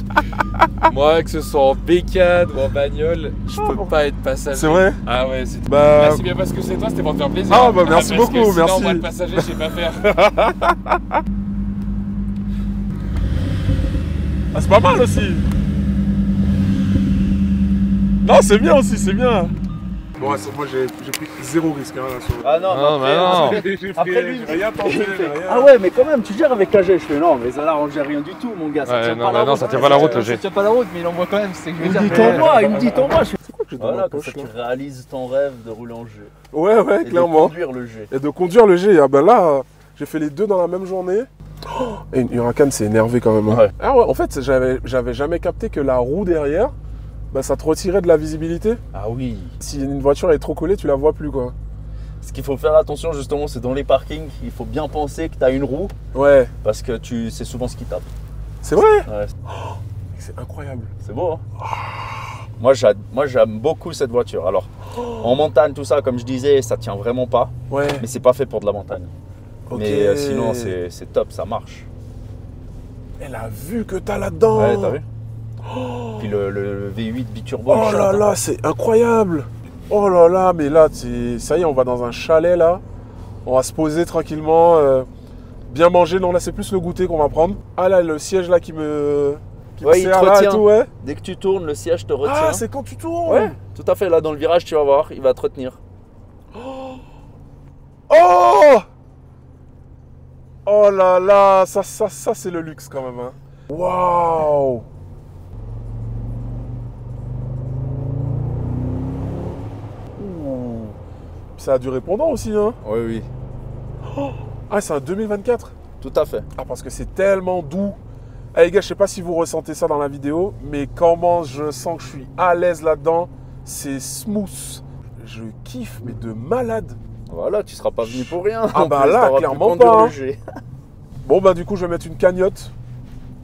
Moi que ce soit en bécane ou en bagnole, je peux pas être passager. C'est vrai? Ah ouais, c'est Bah. c'est bien parce que c'est toi, c'était pour te faire plaisir. Ah, bah, merci parce que beaucoup, sinon, merci. moi le passager, je sais pas faire. Ah, c'est pas mal aussi. Non, c'est bien aussi, c'est bien. Bon, moi j'ai pris zéro risque hein, là sur. Ah non, Non, mais bah après, non. Après lui, j'ai rien tenté. il fait, j'ai rien. ah ouais, mais quand même, tu gères avec la G. Je fais non, mais ça n'arrange rien du tout, mon gars. Ça Ouais, tient non, pas bah la non, route. ça tient pas la route, le Ça G. tient pas la route, mais il envoie quand même, c'est ce que je Il veux me dire. dit t'envoies, il me dit t'envoies. C'est quoi que j'ai dans ma Voilà, comme poche ça là tu réalises ton rêve de rouler en G. Ouais, ouais, Et de clairement. conduire le G. Et de conduire le G. Ah ben là, j'ai fait les deux dans la même journée. Oh, et Huracan s'est énervé quand même. Hein. Ouais. Ah ouais, en fait, j'avais jamais capté que la roue derrière, bah, ça te retirait de la visibilité. Ah oui. Si une voiture est trop collée, tu la vois plus quoi. Ce qu'il faut faire attention justement, c'est dans les parkings, il faut bien penser que tu as une roue Ouais, parce que c'est souvent ce qui tape. c'est vrai. Ouais, C'est incroyable. c'est beau. Hein. Moi, j'aime beaucoup cette voiture. Alors, en montagne, tout ça, comme je disais, ça tient vraiment pas. Ouais. Mais c'est pas fait pour de la montagne. Ok. Mais sinon, c'est top, ça marche. Et la vue que t'as là-dedans. Ouais, t'as vu. Puis le V8 biturbo. Oh il là chante, là, hein. c'est incroyable. Oh là là, mais là, ça y est, on va dans un chalet là. On va se poser tranquillement, bien manger. Non, là, c'est plus le goûter qu'on va prendre. Ah là, le siège là qui me Ouais, il te serre là et retient. tout, ouais. Dès que tu tournes, le siège te retient. Ah, c'est quand tu tournes. Ouais, tout à fait. Là, dans le virage, tu vas voir, il va te retenir. Oh. Oh là là, ça c'est le luxe quand même. Hein. Waouh. Ouh. Ça a du répondant aussi, hein. Oui, oui. Ah, c'est un 2024. Tout à fait. Ah, parce que c'est tellement doux. Ah, les gars, je sais pas si vous ressentez ça dans la vidéo, mais comment je sens que je suis à l'aise là-dedans, c'est smooth. Je kiffe, mais de malade. Voilà, tu seras pas venu pour rien. Ah En bah plus, là, t'auras pu clairement conduire pas, le hein. G. Bon, bah du coup, je vais mettre une cagnotte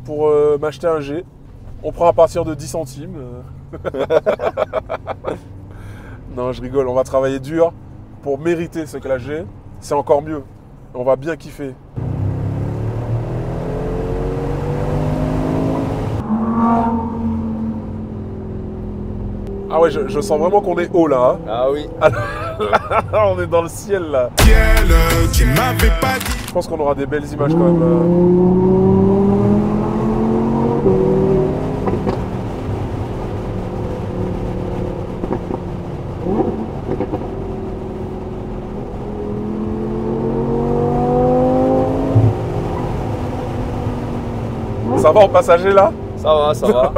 pour m'acheter un G. On prend à partir de 10 centimes. Non, je rigole, on va travailler dur pour mériter ce que la G. C'est encore mieux. On va bien kiffer. Ah ouais, je sens vraiment qu'on est haut là. Hein. Ah oui. On est dans le ciel là. Tu m'avais pas dit. Je pense qu'on aura des belles images quand même. Ça va en passager là? Ça va, ça va.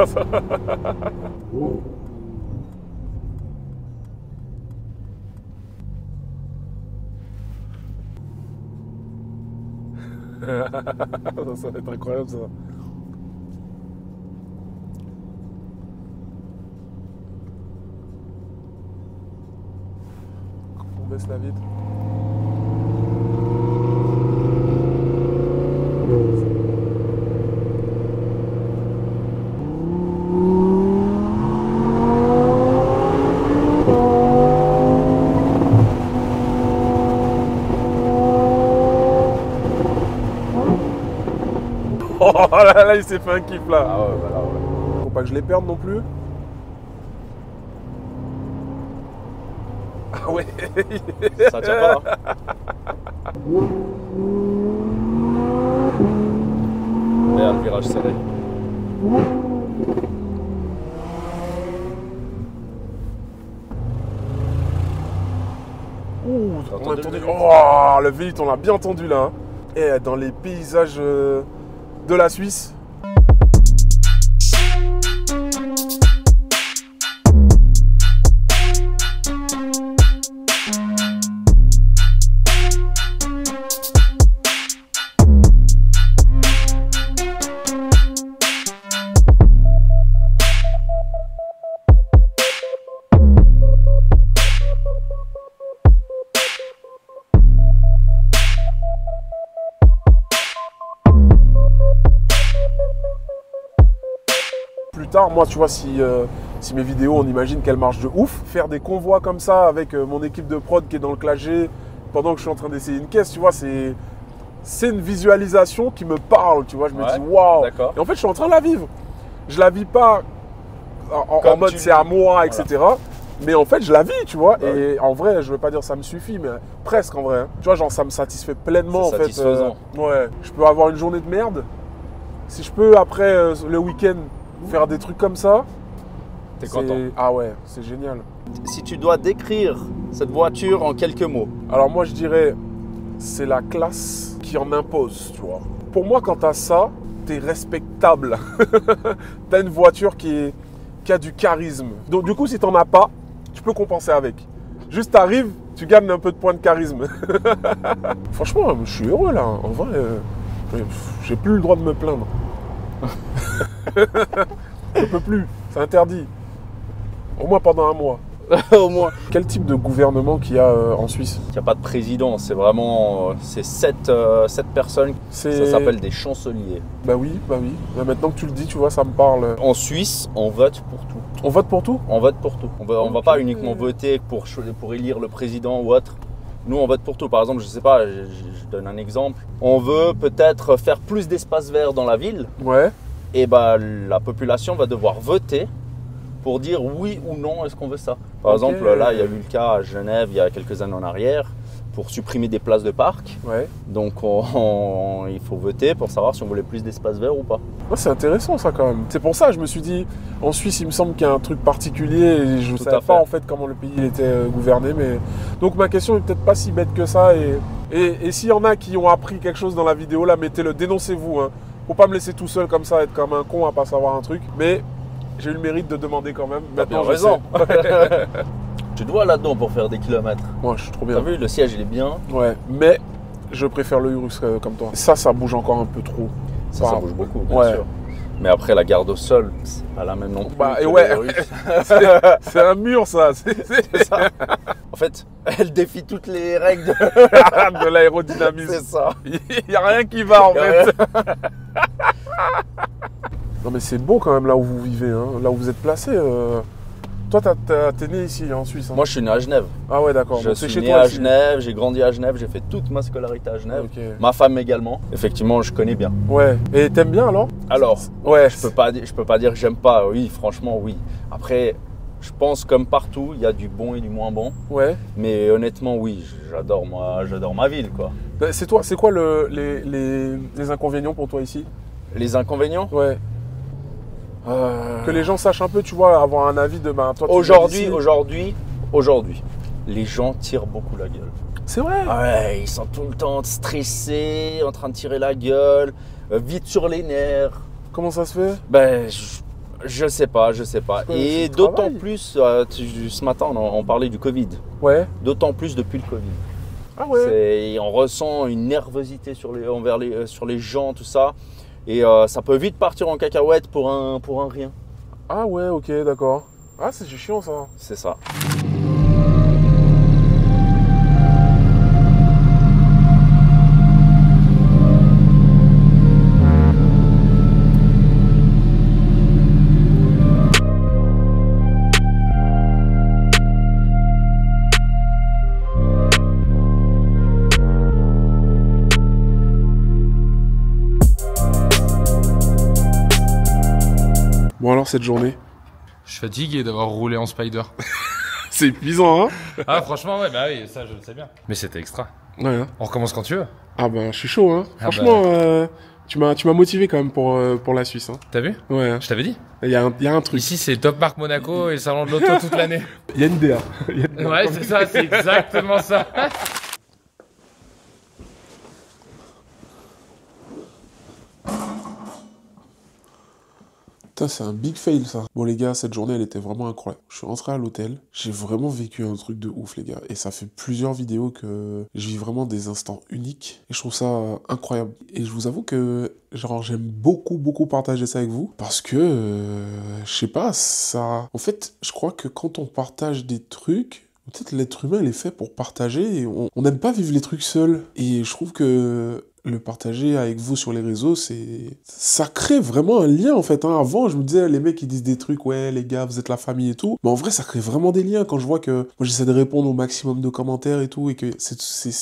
Ça va être incroyable ça. On baisse la vitre. Oh là, il s'est fait un kiff là. Ah ouais, bah là, ouais. Faut pas que je les perde non plus. Ah ouais. Ça tient pas. Regarde le virage serré. T'as On a entendu entendu. le Oh, le V8, on l'a bien entendu là. Hein. Et dans les paysages de la Suisse. plus tard, moi, tu vois, si mes vidéos, on imagine qu'elles marchent de ouf, faire des convois comme ça avec mon équipe de prod qui est dans le classe G pendant que je suis en train d'essayer une caisse, tu vois, c'est une visualisation qui me parle, tu vois. Je me dis, waouh. Et en fait, je suis en train de la vivre. Je la vis pas en mode c'est à moi, etc. Mais en fait, je la vis, tu vois. Et en vrai, je veux pas dire ça me suffit, mais presque en vrai. Hein. Tu vois, genre, ça me satisfait pleinement, en fait. Ouais. Je peux avoir une journée de merde. Si je peux, après le week-end, faire des trucs comme ça. T'es content. Ah ouais, c'est génial. Si tu dois décrire cette voiture en quelques mots. Alors moi, je dirais, c'est la classe qui en impose, tu vois. Pour moi, quand t'as ça, t'es respectable. T'as une voiture qui a du charisme. Donc du coup, si t'en as pas, tu peux compenser avec. Juste t'arrives, tu gagnes un peu de points de charisme. Franchement, je suis heureux là. En vrai, j'ai plus le droit de me plaindre. Je peux plus, c'est interdit. Au moins pendant un mois. Au moins. Quel type de gouvernement qu'il y a en Suisse? Il n'y a pas de président, c'est vraiment c'est 7 personnes. Ça s'appelle des chanceliers. Bah oui. Maintenant que tu le dis, tu vois, ça me parle. En Suisse, on vote pour tout. On vote pour tout? On vote pour tout. On va pas uniquement voter pour élire le président ou autre. Nous, on vote pour tout. Par exemple, je sais pas, je donne un exemple. On veut peut-être faire plus d'espace vert dans la ville. Ouais. Et bah, la population va devoir voter pour dire oui ou non est-ce qu'on veut ça. Par exemple, là, il y a eu le cas à Genève il y a quelques années en arrière pour supprimer des places de parc. Ouais. Donc, il faut voter pour savoir si on voulait plus d'espace vert ou pas. Ouais, c'est intéressant ça quand même. C'est pour ça que je me suis dit, en Suisse, il me semble qu'il y a un truc particulier et je ne savais pas en fait comment le pays était gouverné. Mais... Donc ma question est peut-être pas si bête que ça. Et s'il y en a qui ont appris quelque chose dans la vidéo, là, mettez-le, dénoncez-vous. Hein. Faut pas me laisser tout seul comme ça, être comme un con à pas savoir un truc. Mais j'ai eu le mérite de demander quand même. T'as bien raison. Tu dois là-dedans pour faire des kilomètres. Moi, je suis trop bien. T'as vu, le siège, il est bien. Ouais, mais je préfère le Urus comme toi. Ça bouge encore un peu trop. Ça bouge beaucoup, bien sûr. Mais après, la garde au sol, c'est pas la même non plus. Bah, et ouais, c'est un mur, ça. C'est ça. En fait, elle défie toutes les règles de l'aérodynamisme. C'est ça. Il n'y a rien qui va, en fait. Non, mais c'est beau quand même là où vous vivez, hein. Là où vous êtes placé. Toi, t'es né ici, en Suisse. Hein. Moi, je suis né à Genève. Ah ouais, d'accord. Je suis né à Genève, j'ai grandi à Genève, j'ai fait toute ma scolarité à Genève. Okay. Ma femme également. Effectivement, je connais bien. Ouais. Et t'aimes bien alors? Alors, ouais, je peux pas dire que j'aime pas. Oui, franchement, oui. Après, je pense comme partout, il y a du bon et du moins bon. Ouais. Mais honnêtement, oui, j'adore ma ville, quoi. C'est quoi les inconvénients pour toi ici? Les inconvénients? Ouais. Que les gens sachent un peu, tu vois, avoir un avis de toi. Aujourd'hui, les gens tirent beaucoup la gueule. C'est vrai? Ouais, ils sont tout le temps stressés, en train de tirer la gueule, vite sur les nerfs. Comment ça se fait? Ben, je sais pas. Et d'autant plus, ce matin, on parlait du Covid. Ouais. D'autant plus depuis le Covid. Ah ouais. On ressent une nervosité sur les gens, tout ça. Et ça peut vite partir en cacahuète pour un rien. Ah ouais, ok, d'accord. Ah, c'est chiant ça. C'est ça. Bon alors cette journée? Je suis fatigué d'avoir roulé en Spider. C'est épuisant, hein? Ah franchement ouais, bah oui, ça je le sais bien. Mais c'était extra. Ouais. Hein. On recommence quand tu veux. Ah bah je suis chaud, hein. Franchement, tu m'as motivé quand même pour la Suisse, hein. T'as vu? Ouais. Je t'avais dit. Il y a un truc. Ici c'est Top Marque Monaco et le salon de l'auto toute l'année. Il y a une DA. Ouais c'est ça, c'est exactement ça. C'est un big fail ça. Bon les gars, cette journée elle était vraiment incroyable. Je suis rentré à l'hôtel, j'ai vraiment vécu un truc de ouf les gars. Et ça fait plusieurs vidéos que je vis vraiment des instants uniques. Et je trouve ça incroyable. Et je vous avoue que genre j'aime beaucoup partager ça avec vous. Parce que, je sais pas, ça... En fait, je crois que quand on partage des trucs... Peut-être l'être humain il est fait pour partager et on n'aime pas vivre les trucs seuls. Et je trouve que le partager avec vous sur les réseaux, ça crée vraiment un lien en fait. Hein. Avant, je me disais, les mecs ils disent des trucs, ouais les gars, vous êtes la famille et tout. Mais en vrai, ça crée vraiment des liens quand je vois que moi j'essaie de répondre au maximum de commentaires et tout, et que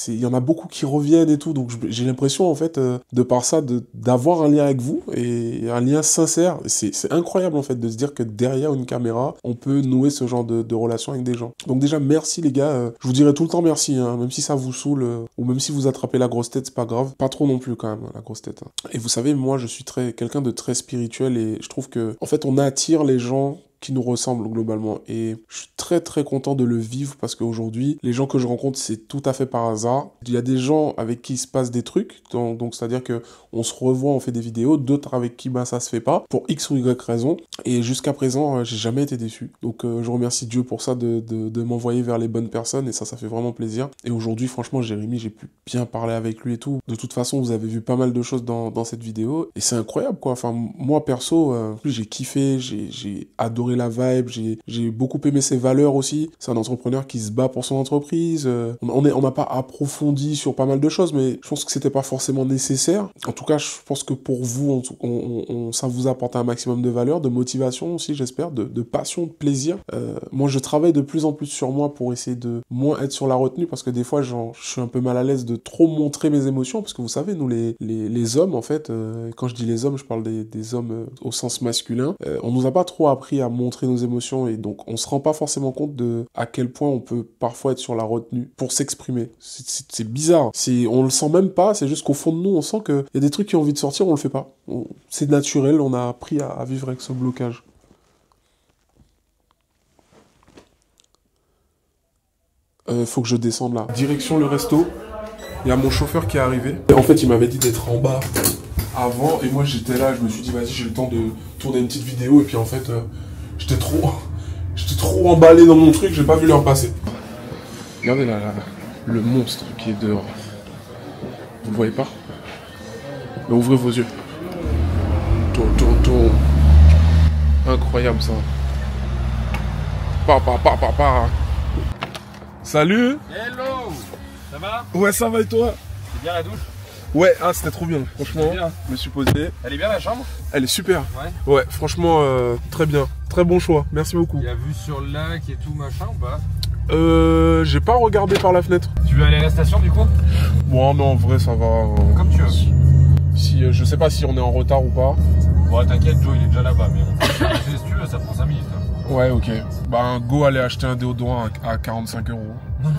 il y en a beaucoup qui reviennent et tout. Donc j'ai l'impression en fait, de par ça, d'avoir un lien avec vous et un lien sincère. C'est incroyable en fait de se dire que derrière une caméra, on peut nouer ce genre de relation avec des gens. Donc déjà, merci les gars. Je vous dirai tout le temps merci, hein, même si ça vous saoule ou même si vous attrapez la grosse tête, c'est pas grave. Pas trop non plus quand même, la grosse tête. Hein. Et vous savez, moi je suis quelqu'un de très spirituel et je trouve que en fait on attire les gens qui nous ressemblent globalement, et je suis très très content de le vivre parce qu'aujourd'hui les gens que je rencontre, c'est tout à fait par hasard. Il y a des gens avec qui il se passe des trucs, donc c'est à dire que on se revoit, on fait des vidéos, d'autres avec qui ça se fait pas pour X ou Y raison, et jusqu'à présent j'ai jamais été déçu. Donc je remercie Dieu pour ça, de m'envoyer vers les bonnes personnes, et ça fait vraiment plaisir. Et aujourd'hui franchement Jérémy, j'ai pu bien parler avec lui et tout. De toute façon vous avez vu pas mal de choses dans cette vidéo et c'est incroyable quoi. Enfin moi perso, j'ai kiffé, j'ai adoré la vibe, j'ai beaucoup aimé ses valeurs aussi. C'est un entrepreneur qui se bat pour son entreprise. On n'a pas approfondi sur pas mal de choses, mais je pense que c'était pas forcément nécessaire. En tout cas, je pense que pour vous, ça vous apporte un maximum de valeur, de motivation aussi, j'espère, de passion, de plaisir. Moi, je travaille de plus en plus sur moi pour essayer de moins être sur la retenue, parce que des fois, je suis un peu mal à l'aise de trop montrer mes émotions, parce que vous savez, nous, les hommes, en fait, quand je dis les hommes, je parle des hommes au sens masculin, on nous a pas trop appris à montrer nos émotions, et donc on se rend pas forcément compte de à quel point on peut parfois être sur la retenue pour s'exprimer. C'est bizarre. On le sent même pas, c'est juste qu'au fond de nous, on sent qu'il y a des trucs qui ont envie de sortir, on le fait pas. C'est naturel, on a appris à vivre avec ce blocage. Faut que je descende là. Direction le resto. Il y a mon chauffeur qui est arrivé. En fait, il m'avait dit d'être en bas avant, et moi j'étais là, je me suis dit vas-y, j'ai le temps de tourner une petite vidéo, et puis en fait j'étais trop emballé dans mon truc, j'ai pas vu l'heure passer. Regardez là, le monstre qui est dehors. Vous le voyez pas? Mais ouvrez vos yeux. Incroyable ça. Salut. Hello. Ça va? Ouais, ça va et toi? C'est bien la douche? Ouais, c'était trop bien, franchement. Bien. Je me suis posé. Elle est bien la chambre? Elle est super. Ouais. Ouais, franchement, très bien. Très bon choix, merci beaucoup. Il y a vue sur le lac et tout machin ou pas? J'ai pas regardé par la fenêtre. Tu veux aller à la station du coup? Bon, non, en vrai, ça va. Comme tu veux. Si, je sais pas si on est en retard ou pas. Bon, t'inquiète, Joe, il est déjà là-bas, mais on peut se si tu veux, ça prend 5 minutes. Hein. Ouais, ok. Bah, go aller acheter un déodorant à 45 €. Non,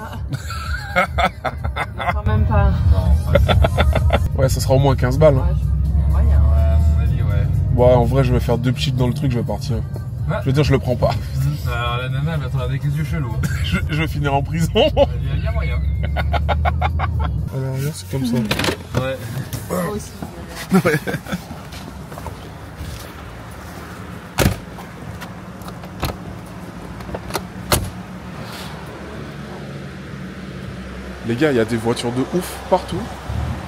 quand même pas. Non, pas Ouais, ça sera au moins 15 balles. Hein. Ouais, ouais, à mon avis, ouais. Ouais, en vrai, je vais faire 2 chips dans le truc, je vais partir. Ouais. Je veux dire, je le prends pas. Alors, la nana, elle va te regarder avec les yeux chelous. je vais finir en prison. Il y a moyen. Alors, regarde, c'est comme ça. Ouais. moi aussi. Ouais. Les gars, il y a des voitures de ouf partout.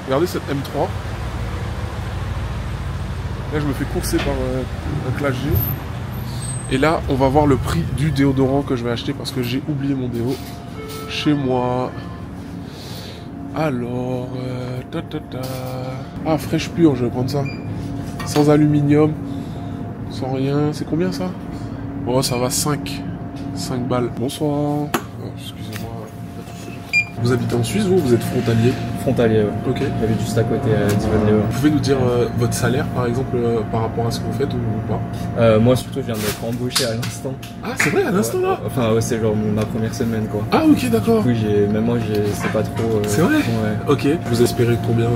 Regardez cette M3. Là, je me fais courser par un Clash G. Et là, on va voir le prix du déodorant que je vais acheter parce que j'ai oublié mon déo chez moi. Alors, ah, fraîche pure, je vais prendre ça. Sans aluminium, sans rien. C'est combien ça? Oh, ça va 5 balles. Bonsoir. Oh, excusez-moi. Vous habitez en Suisse, vous êtes frontalier? Frontalier, ouais. Ok. J'habite juste à côté d'Yvonne-les-Bains. Vous pouvez nous dire votre salaire, par exemple, par rapport à ce que vous faites ou pas? Moi, surtout, je viens d'être embauché à l'instant. Ah, c'est vrai, à l'instant là? Enfin, ouais, c'est genre ma première semaine, quoi. Ah, ok, d'accord. Du coup, même moi, c'est pas trop... C'est vrai? Ouais. Ok. Vous espérez combien?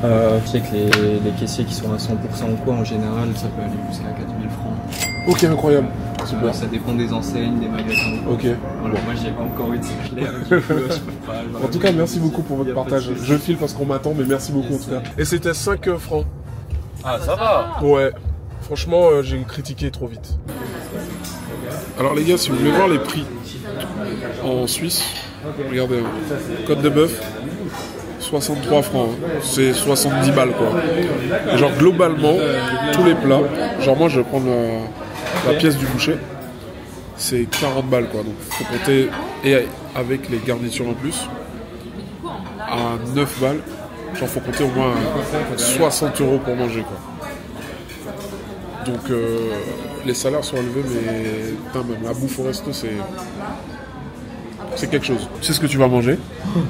Je sais que les caissiers qui sont à 100% ou quoi, en général, ça peut aller jusqu'à 4000 francs. Ok, incroyable. Super. Ça dépend des enseignes, des magasins. Ok. Voilà, moi, j'ai pas encore eu de salaire. Du coup, je peux pas, En tout cas, merci beaucoup pour votre partage. Je file parce qu'on m'attend, mais merci beaucoup en tout cas. Et c'était 5 francs. Ah, ça va. Ouais. Franchement, j'ai critiqué trop vite. Alors les gars, si vous voulez voir les prix en Suisse, regardez, côte de bœuf, 63 francs. Hein. C'est 70 balles quoi. Et genre globalement, tous les plats, genre moi je vais prendre la pièce du boucher, c'est 40 balles quoi. Donc faut compter, et avec les garnitures en plus, à 9 balles. Genre, faut compter au moins 60 € pour manger, quoi. Donc, les salaires sont élevés, mais putain, même la bouffe au resto, c'est quelque chose. Tu sais ce que tu vas manger?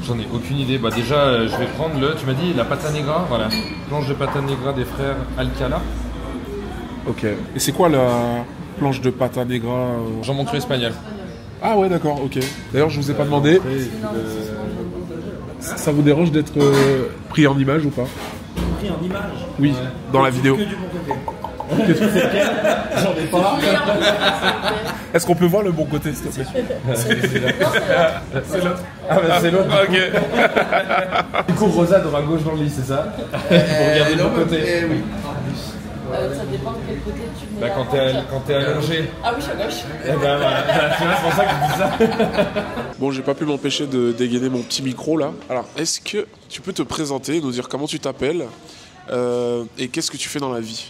J'en ai aucune idée. Bah déjà, je vais prendre tu m'as dit la pata negra, voilà. Planche de pata negra des frères Alcala. Ok. Et c'est quoi la planche de pata negra Jambon cru espagnol. Ah ouais, d'accord, ok. D'ailleurs, je vous ai pas demandé. Ça vous dérange d'être pris en image ou pas? Pris en image? Oui, dans la vidéo. Que du bon côté. J'en ai pas. Est-ce qu'on peut voir le bon côté, s'il te plaît? C'est l'autre. Ah bah c'est l'autre. Ok. Du coup, Rosa dort à gauche dans le lit, c'est ça? Pour regarder le bon côté. Oui. Ça dépend de quel côté tu mets. Bah quand t'es allongé. Ah oui, je suis à gauche. Eh ben voilà, c'est pour ça que je dis ça. Bon, j'ai pas pu m'empêcher de dégainer mon petit micro là. Alors, est-ce que tu peux te présenter, nous dire comment tu t'appelles et qu'est-ce que tu fais dans la vie?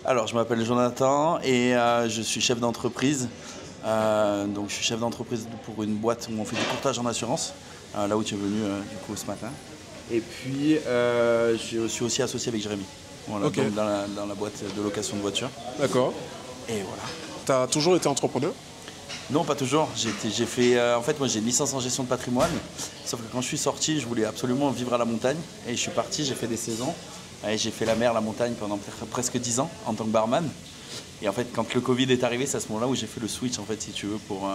Alors, je m'appelle Jonathan et je suis chef d'entreprise. Donc, je suis chef d'entreprise pour une boîte où on fait du courtage en assurance, là où tu es venu du coup ce matin. Et puis, je suis aussi associé avec Jérémy. Voilà, okay. Donc dans la boîte de location de voitures. D'accord. Et voilà. T'as toujours été entrepreneur? Non, pas toujours. J'ai fait, en fait, moi j'ai une licence en gestion de patrimoine. Sauf que quand je suis sorti, je voulais absolument vivre à la montagne. Et je suis parti, j'ai fait des saisons. Et j'ai fait la mer, la montagne pendant presque 10 ans en tant que barman. Et en fait, quand le Covid est arrivé, c'est à ce moment-là où j'ai fait le switch, en fait, si tu veux, pour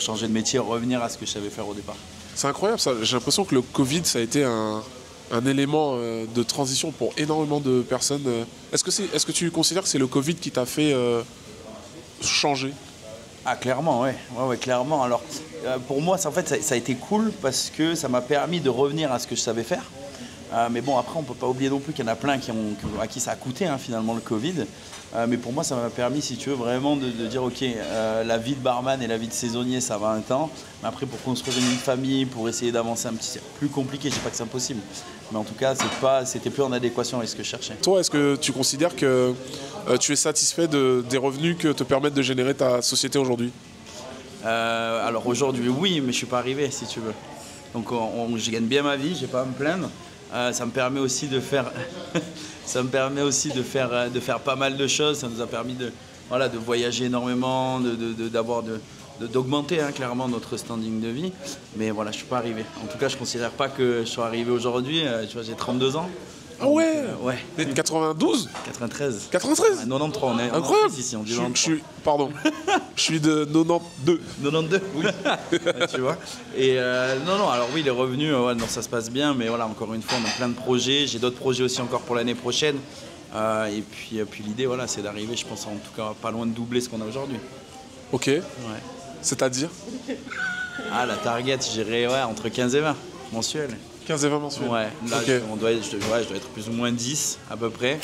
changer de métier et revenir à ce que je savais faire au départ. C'est incroyable ça. J'ai l'impression que le Covid, ça a été un élément de transition pour énormément de personnes. Est-ce que tu considères que c'est le Covid qui t'a fait changer? Ah clairement, ouais, clairement. Alors pour moi, ça a été cool parce que ça m'a permis de revenir à ce que je savais faire. Mais bon, après, on ne peut pas oublier non plus qu'il y en a plein à qui ça a coûté finalement le Covid. Mais pour moi, ça m'a permis, si tu veux, vraiment de dire, ok, la vie de barman et la vie de saisonnier, ça va un temps. Mais après, pour construire une vie de famille, pour essayer d'avancer un petit, c'est plus compliqué. Je ne dis pas que c'est impossible. Mais en tout cas, c'était plus en adéquation avec ce que je cherchais. Toi, est-ce que tu considères que tu es satisfait des revenus que te permettent de générer ta société aujourd'hui? Alors aujourd'hui, oui, mais je ne suis pas arrivé, si tu veux. Donc, je gagne bien ma vie, je n'ai pas à me plaindre. Ça me permet aussi de faire, de faire pas mal de choses. Ça nous a permis de voyager énormément, d'augmenter clairement notre standing de vie. Mais voilà, je suis pas arrivé. En tout cas, je considère pas que je sois arrivé aujourd'hui. Tu vois, j'ai 32 ans. Ah ouais. Ouais. T'es de 92? 93. 93? 93, on est incroyable. Ici, on dit pardon. Je suis de 92. 92, oui. Tu vois. Et non, alors oui, les revenus, non, ça se passe bien, mais voilà, encore une fois, on a plein de projets. J'ai d'autres projets aussi encore pour l'année prochaine. Et puis l'idée, voilà, c'est d'arriver, je pense, en tout cas, pas loin de doubler ce qu'on a aujourd'hui. Ok. Ouais. C'est-à-dire? Ah, la target, j'irais entre 15 et 20 mensuels. 15 et 20 mensuels. Ouais, là, okay. je dois être plus ou moins 10 à peu près.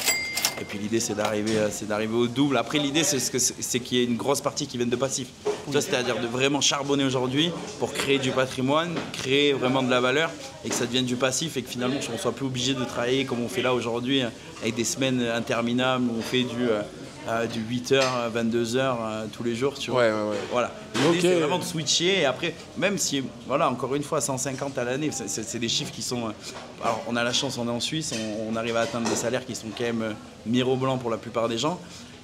Et puis l'idée, c'est d'arriver au double. Après, l'idée, c'est qu'il y ait une grosse partie qui vienne de passif. C'est-à-dire de vraiment charbonner aujourd'hui pour créer du patrimoine, créer vraiment de la valeur et que ça devienne du passif et que finalement, on ne soit plus obligé de travailler comme on fait là aujourd'hui avec des semaines interminables où on fait du 8h, 22h tous les jours, tu vois. Ouais. Voilà. L'idée, c'est vraiment de switcher et après, même si, voilà, encore une fois, 150 à l'année, c'est des chiffres qui sont... alors, on a la chance, on est en Suisse, on arrive à atteindre des salaires qui sont quand même mirobolants pour la plupart des gens.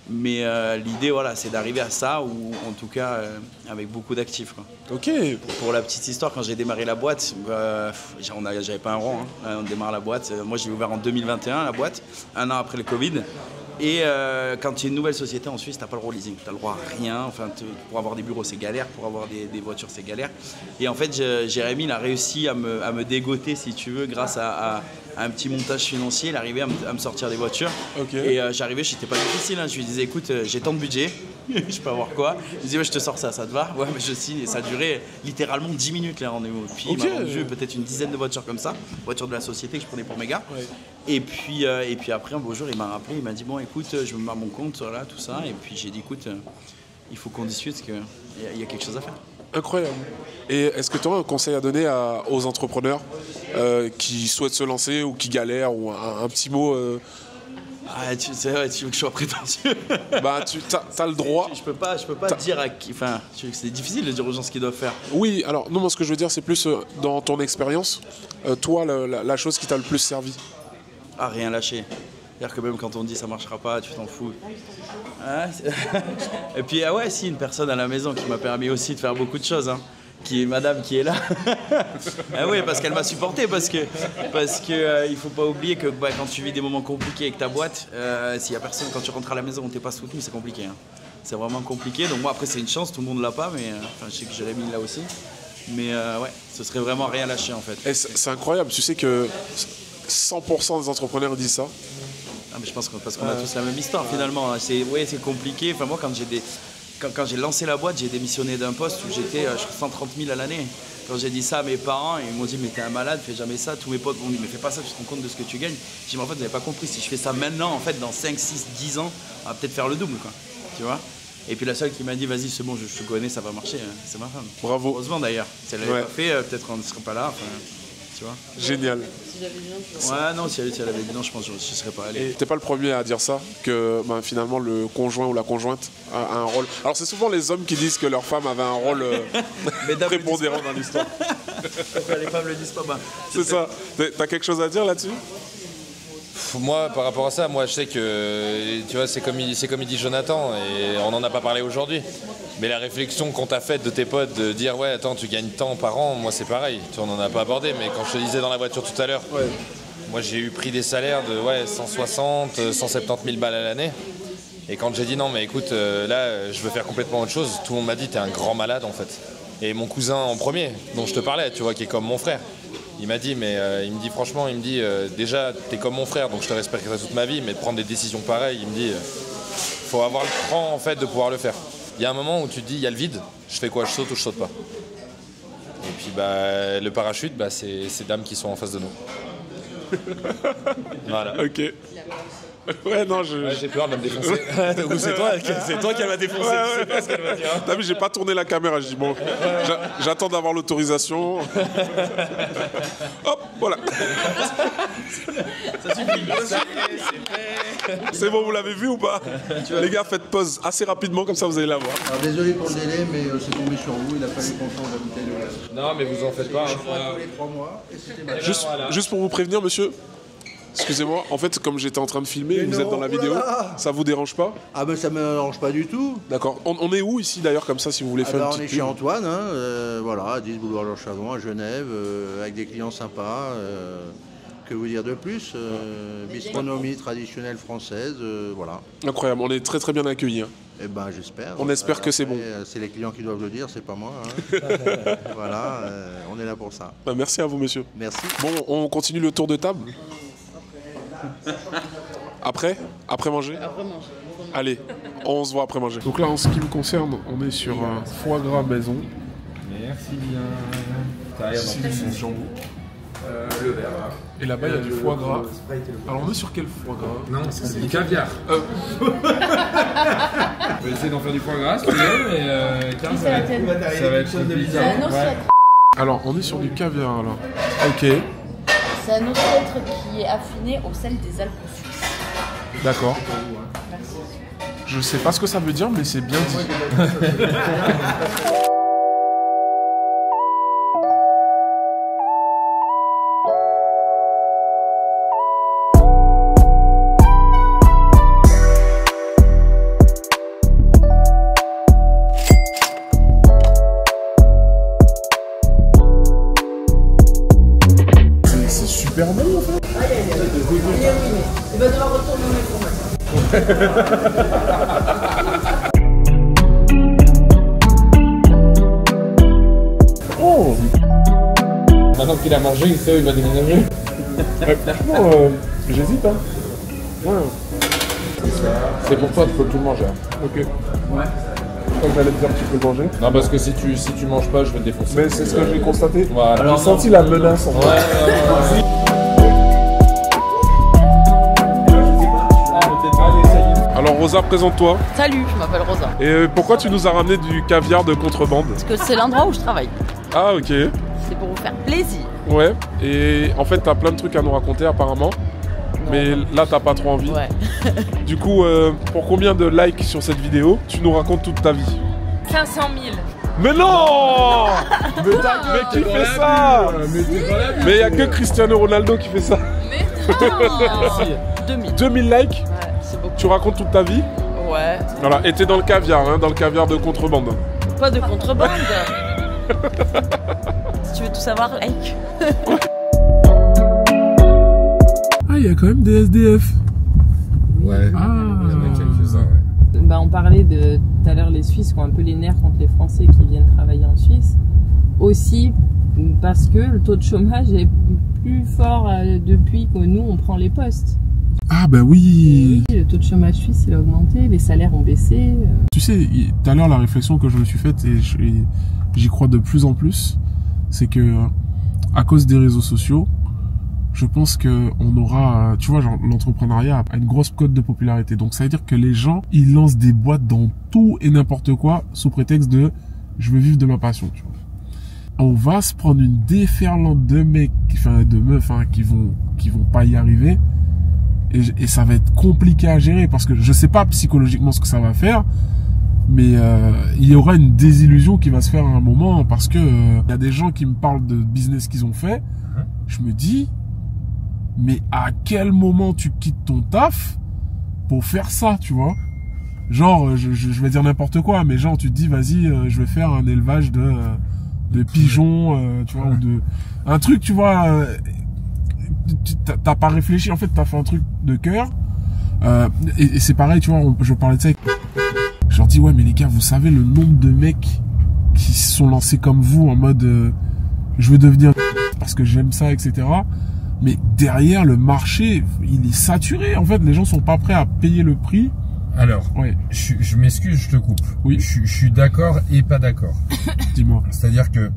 Mais l'idée, voilà, c'est d'arriver à ça, ou en tout cas avec beaucoup d'actifs. Ok. Pour la petite histoire, quand j'ai démarré la boîte, j'avais pas un rond. On démarre la boîte. Moi, j'ai ouvert en 2021 la boîte, un an après le Covid. Et quand tu es une nouvelle société en Suisse, tu n'as pas le droit au leasing, tu n'as le droit à rien. Enfin, pour avoir des bureaux, c'est galère. Pour avoir des voitures, c'est galère. Et en fait, Jérémy, il a réussi à me dégoter, si tu veux, grâce à un petit montage financier. Il arrivait à me sortir des voitures. Okay. Et j'arrivais, c'était pas difficile. Je lui disais, écoute, j'ai tant de budget, je peux avoir quoi? Il me disait, ouais, je te sors ça te va? Ouais, mais je signe. Et ça a duré littéralement 10 minutes, les rendez-vous. Puis il m'a vendu peut-être une dizaine de voitures comme ça, voitures de la société que je prenais pour mes gars. Ouais. Et puis après, un beau jour, il m'a rappelé, il m'a dit, bon, écoute, je me mets à mon compte, voilà, tout ça. Et puis j'ai dit, écoute, il faut qu'on discute parce qu'il y a quelque chose à faire. Incroyable. Et est-ce que tu aurais un conseil à donner aux entrepreneurs qui souhaitent se lancer ou qui galèrent, ou un petit mot Ah, tu veux que je sois prétentieux? Bah, t'as le droit. Je peux pas dire à qui. Enfin, c'est difficile de dire aux gens ce qu'ils doivent faire. Oui, alors, non, moi, ce que je veux dire, c'est plus dans ton expérience, toi, la chose qui t'a le plus servi. Ah, rien lâcher. C'est-à-dire que même quand on dit ça marchera pas, tu t'en fous. Ah, et puis, ah ouais, si, une personne à la maison qui m'a permis aussi de faire beaucoup de choses, hein. Qui est madame qui est là. Ah oui, parce qu'elle m'a supporté, parce que il faut pas oublier que quand tu vis des moments compliqués avec ta boîte, s'il y a personne, quand tu rentres à la maison où t'es pas soutenu, c'est compliqué. Hein. C'est vraiment compliqué. Donc moi après c'est une chance, tout le monde l'a pas, mais enfin, je sais que Jérémy l'a aussi. Mais ouais, ce serait vraiment rien lâcher en fait. Et c'est incroyable, tu sais que 100% des entrepreneurs disent ça. Ah, mais je pense que parce qu'on a tous la même histoire finalement. C'est compliqué. Enfin moi quand j'ai lancé la boîte, j'ai démissionné d'un poste où j'étais, je crois, 130 000 à l'année. Quand j'ai dit ça à mes parents, ils m'ont dit mais t'es un malade, fais jamais ça. Tous mes potes m'ont dit mais fais pas ça, tu te rends compte de ce que tu gagnes. J'ai dit mais en fait vous n'avez pas compris, si je fais ça maintenant, en fait dans 5, 6, 10 ans, on va peut-être faire le double quoi. Tu vois. Et puis la seule qui m'a dit vas-y c'est bon, je te connais, ça va marcher, c'est ma femme. Bravo. Heureusement d'ailleurs. Si elle l'avait pas fait, peut-être qu'on ne serait pas là. Enfin, tu vois. Génial. Si j'avais dit non, ouais, non, si elle avait dit non, je pense que je ne serais pas allé. Et t'es pas le premier à dire ça, que finalement le conjoint ou la conjointe a un rôle. Alors c'est souvent les hommes qui disent que leur femme avait un rôle prépondérant dans l'histoire. Les femmes le disent pas. C'est ça. T'as quelque chose à dire là-dessus? Moi, par rapport à ça, moi je sais que, tu vois, c'est comme il dit Jonathan, et on n'en a pas parlé aujourd'hui. Mais la réflexion qu'on t'a faite de tes potes, de dire ouais attends tu gagnes tant par an, moi c'est pareil, tu vois, on n'en a pas abordé, mais quand je te disais dans la voiture tout à l'heure, moi j'ai pris des salaires de 160, 170 000 balles à l'année. Et quand j'ai dit non mais écoute, là je veux faire complètement autre chose, tout le monde m'a dit t'es un grand malade en fait. Et mon cousin en premier, dont je te parlais, tu vois, qui est comme mon frère, il m'a dit, mais il me dit franchement, il me dit déjà t'es comme mon frère, donc je te respecterai toute ma vie, mais de prendre des décisions pareilles, il me dit faut avoir le cran en fait de pouvoir le faire. Il y a un moment où tu te dis il y a le vide, je fais quoi, je saute ou je saute pas. Et puis le parachute, c'est ces dames qui sont en face de nous. Voilà. Ok. Ouais, non, j'ai peur de me défoncer. c'est toi qui m'a défoncé. Ouais. Tu sais pas ce qu'elle va dire. Hein. Non, mais j'ai pas tourné la caméra. Je dis bon, j'attends d'avoir l'autorisation. Hop, voilà. Ça suffit. C'est bon, vous l'avez vu ou pas? Les gars, faites pause assez rapidement, comme ça vous allez la voir. Alors, désolé pour le délai, mais c'est tombé sur vous. Il a fallu qu'on change la bouteille de gaz. Non, mais vous en faites pas. Tous les 3 mois. Et c'était Juste pour vous prévenir, monsieur. Excusez-moi, en fait, comme j'étais en train de filmer, vous êtes dans la vidéo, ça vous dérange pas? Ah ben ça me dérange pas du tout. D'accord. On est où ici d'ailleurs, comme ça, si vous voulez faire une petite on est pub? chez Antoine, hein, voilà, à 10 boulevard Georges Chavon, à Genève, avec des clients sympas. Que vous dire de plus? Bistronomie traditionnelle française, voilà. Incroyable, on est très très bien accueillis. Hein. Eh ben j'espère. On espère que c'est bon. C'est les clients qui doivent le dire, c'est pas moi. Hein. Voilà, on est là pour ça. Bah, merci à vous, monsieur. Merci. Bon, on continue le tour de table. Après manger? Après manger. Allez, on se voit après manger. Donc là, en ce qui me concerne, on est sur un foie gras maison. Merci bien. T'arrives dans son jambon. Le verre. Et là-bas, il y a du foie gras. Alors, on est sur quel foie gras? Non, c'est du caviar. On va essayer d'en faire du foie gras si tu veux, mais Karl, ça va être bizarre. Ouais. Alors, on est sur du caviar, là. Ok. C'est un ancêtre qui est affiné au sel des Alpes suisses. D'accord. Merci. Je sais pas ce que ça veut dire, mais c'est bien dit. C'est super bon en fait. Il va devoir retourner au métro. Oh. Maintenant qu'il a mangé, il sait où il va déménager. Franchement, j'hésite hein. Ouais. C'est pour toi, tu peux tout manger. Ok. Ouais. Quand j'allais te dire tu peux le manger. Non, parce que si tu manges pas, je vais te défoncer. Mais c'est ce que j'ai constaté. Voilà. J'ai senti la menace en fait. Ouais. Alors Rosa, présente-toi. Salut, je m'appelle Rosa. Et pourquoi tu nous as ramené du caviar de contrebande? Parce que c'est l'endroit où je travaille. Ah ok. C'est pour vous faire plaisir. Ouais. Et en fait t'as plein de trucs à nous raconter apparemment. Mais là, t'as pas trop envie. Ouais. Du coup, pour combien de likes sur cette vidéo, tu nous racontes toute ta vie? 500 000. Mais non! Mais qui fait ça? Mais il n'y a que Cristiano Ronaldo qui fait ça. Mais non. 2000. 2000 likes? Ouais, c'est beaucoup. Tu racontes toute ta vie? Ouais. Voilà, et t'es dans le caviar, hein, dans le caviar de contrebande. Pas de contrebande. Si tu veux tout savoir, like. Ah, il y a quand même des SDF. Ouais, il y en a quelques-uns, ouais. Bah, on parlait de tout à l'heure les Suisses qui ont un peu les nerfs contre les Français qui viennent travailler en Suisse. Aussi parce que le taux de chômage est plus fort depuis que nous on prend les postes. Ah bah oui. Oui, le taux de chômage suisse il a augmenté, les salaires ont baissé. Tu sais, tout à l'heure la réflexion que je me suis faite et j'y crois de plus en plus, c'est que à cause des réseaux sociaux, je pense que on aura, tu vois, genre l'entrepreneuriat a une grosse cote de popularité. Donc ça veut dire que les gens, ils lancent des boîtes dans tout et n'importe quoi sous prétexte de je veux vivre de ma passion, tu vois. On va se prendre une déferlante de mecs, enfin de meufs, hein, qui vont pas y arriver et ça va être compliqué à gérer parce que je sais pas psychologiquement ce que ça va faire, mais il y aura une désillusion qui va se faire à un moment parce que il y a des gens qui me parlent de business qu'ils ont fait. Je me dis, mais à quel moment tu quittes ton taf pour faire ça, tu vois? Genre, je vais dire n'importe quoi, mais genre tu te dis, vas-y, je vais faire un élevage de pigeons, tu vois, ou de un truc, tu vois. T'as pas réfléchi, en fait, t'as fait un truc de cœur. Et c'est pareil, tu vois, je parlais de ça. Je leur dis, ouais, mais les gars, vous savez le nombre de mecs qui se sont lancés comme vous en mode, je veux devenir parce que j'aime ça, etc. Mais derrière, le marché, il est saturé. En fait, les gens sont pas prêts à payer le prix. Alors, ouais. je m'excuse, je te coupe. Oui. Je suis d'accord et pas d'accord. Dis-moi. C'est-à-dire que,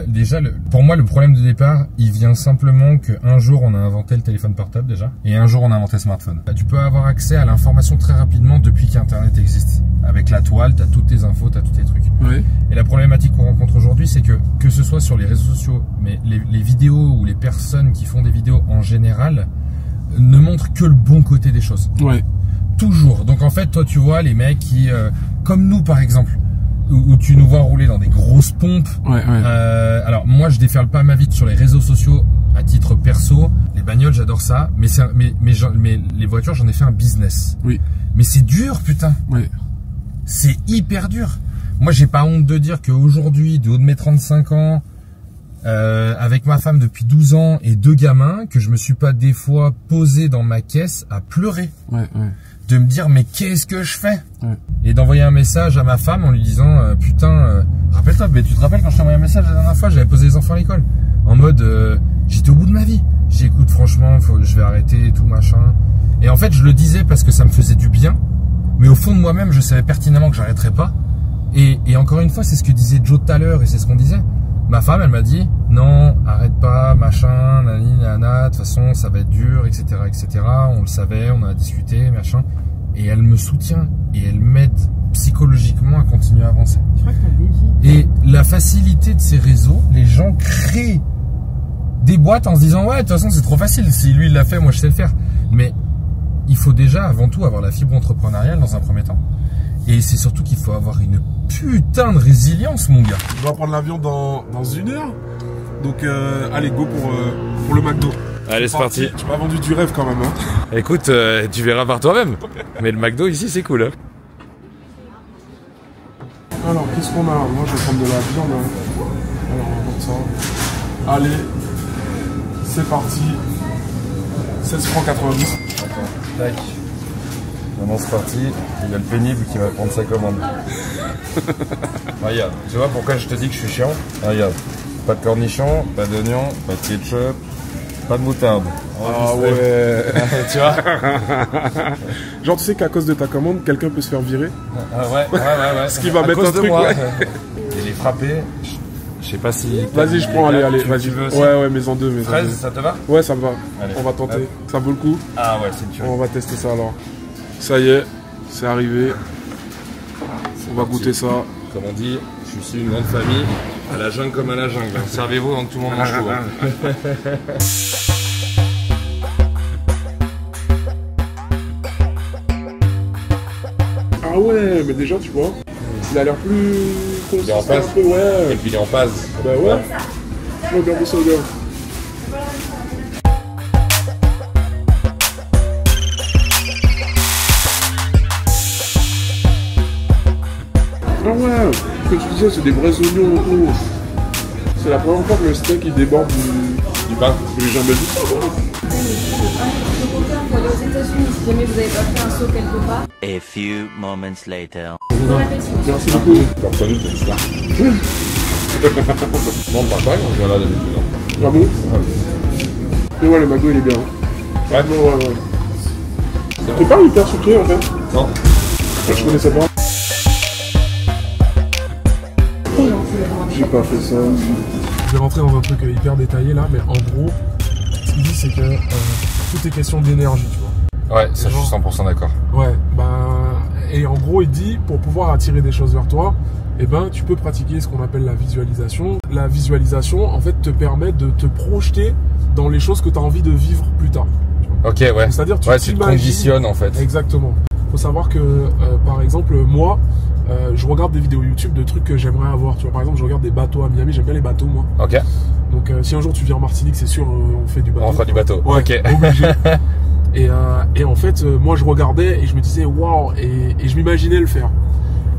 déjà, pour moi, le problème de départ, il vient simplement qu'un jour, on a inventé le téléphone portable déjà, et un jour, on a inventé le smartphone. Tu peux avoir accès à l'information très rapidement depuis qu'Internet existe. Avec la toile, tu as toutes tes infos, tu as tous tes trucs. Oui. Et la problématique qu'on rencontre aujourd'hui, c'est que ce soit sur les réseaux sociaux, mais les vidéos ou les personnes qui font des vidéos en général ne montrent que le bon côté des choses. Ouais. Toujours. Donc en fait, toi, tu vois les mecs qui, comme nous par exemple, où tu nous vois rouler dans des grosses pompes. Ouais. Alors moi, je déferle pas ma vie sur les réseaux sociaux à titre perso. Les bagnoles, j'adore ça, mais les voitures, j'en ai fait un business. Oui. Mais c'est dur, putain. Oui. C'est hyper dur. Moi, j'ai pas honte de dire qu'aujourd'hui, du haut de mes 35 ans, avec ma femme depuis 12 ans et 2 gamins, que je me suis pas des fois posé dans ma caisse à pleurer. Ouais. De me dire, mais qu'est-ce que je fais? Ouais. Et d'envoyer un message à ma femme en lui disant, putain, rappelle-toi, mais tu te rappelles quand je t'ai envoyé un message la dernière fois, j'avais posé les enfants à l'école. En mode, j'étais au bout de ma vie. J'écoute, franchement, je vais arrêter et tout, machin. Et en fait, je le disais parce que ça me faisait du bien. Mais au fond de moi-même, je savais pertinemment que j'arrêterais pas. Et encore une fois, c'est ce que disait Joe tout à l'heure et c'est ce qu'on disait. Ma femme, elle m'a dit, non, arrête pas, machin, nani, nana, de toute façon, ça va être dur, etc., etc. On le savait, on a discuté, machin. Et elle me soutient et elle m'aide psychologiquement à continuer à avancer. Je crois que t'as des vies. Et la facilité de ces réseaux, les gens créent des boîtes en se disant, ouais, de toute façon, c'est trop facile. Si lui, il l'a fait, moi, je sais le faire. Mais il faut déjà, avant tout, avoir la fibre entrepreneuriale dans un premier temps. Et c'est surtout qu'il faut avoir une putain de résilience, mon gars. Je dois prendre l'avion dans 1 heure. Donc, allez, go pour le McDo. Allez, c'est parti. Tu m'as vendu du rêve quand même. Hein. Écoute, tu verras par toi-même. Mais le McDo ici, c'est cool. Hein. Alors, qu'est-ce qu'on a? Moi, je vais prendre de la viande. Hein. Alors, on va prendre ça. Allez, c'est parti. 16 francs 90. Attends, tac. Maintenant, c'est parti. Il y a le pénible qui va prendre sa commande. Regarde, tu vois pourquoi je te dis que je suis chiant? Regarde, pas de cornichons, pas d'oignons, pas de ketchup, pas de moutarde. Ah ouais. Tu vois? Genre, tu sais qu'à cause de ta commande, quelqu'un peut se faire virer? Ah ouais. Ce qui va mettre un truc, moi. ouais. Et les frapper, je sais pas si... Vas-y, je prends, allez, vas-y. Ouais, mais en deux. Mais 13, ça te va? Ouais, ça me va. Allez, on va tenter. hop. Ça vaut le coup? Ah ouais, c'est une tuerie. On va tester ça alors. Ça y est, c'est arrivé. On va goûter ça. Comme on dit, je suis issu d'une grande famille, à la jungle comme à la jungle. Servez-vous avant que tout le monde mange tout. Ah ouais, mais déjà, tu vois, il a l'air plus Il est en consistant, phase. un peu, ouais. Et puis il est en phase. Bah ouais. Regardez ça, gars. Ah ouais, ce que tu disais, c'est des vrais oignons autour. C'est la première fois que le steak il déborde du pain. J'ai jamais vu ça. Pour aller aux États-Unis, si jamais vous n'avez pas fait un saut quelque part. A few moments later. Bon appétit. Merci beaucoup. Personne ne ça. Non, pas pareil, on vient là d'habitude. Ah bon? Mais ouais, le McDo il est bien. Ouais. Ouais. C'est pas hyper sucré en fait. Non. Je connaissais pas. J'ai pas fait ça. Je vais rentrer dans un truc hyper détaillé là, mais en gros, ce qu'il dit c'est que tout est question d'énergie, tu vois. Ouais, ça je suis 100% d'accord. Ouais, et en gros il dit pour pouvoir attirer des choses vers toi, eh ben tu peux pratiquer ce qu'on appelle la visualisation. La visualisation en fait te permet de te projeter dans les choses que tu as envie de vivre plus tard. Ok, ouais. C'est-à-dire tu te conditionnes en fait. Exactement. Faut savoir que par exemple moi je regarde des vidéos YouTube de trucs que j'aimerais avoir. Tu vois, par exemple, je regarde des bateaux à Miami. J'aime bien les bateaux, moi. Ok. Donc, si un jour tu viens en Martinique, c'est sûr, on fait du bateau. On fera du bateau. Ouais, ok. Obligé. Et en fait, moi, je regardais et je me disais, waouh, et je m'imaginais le faire.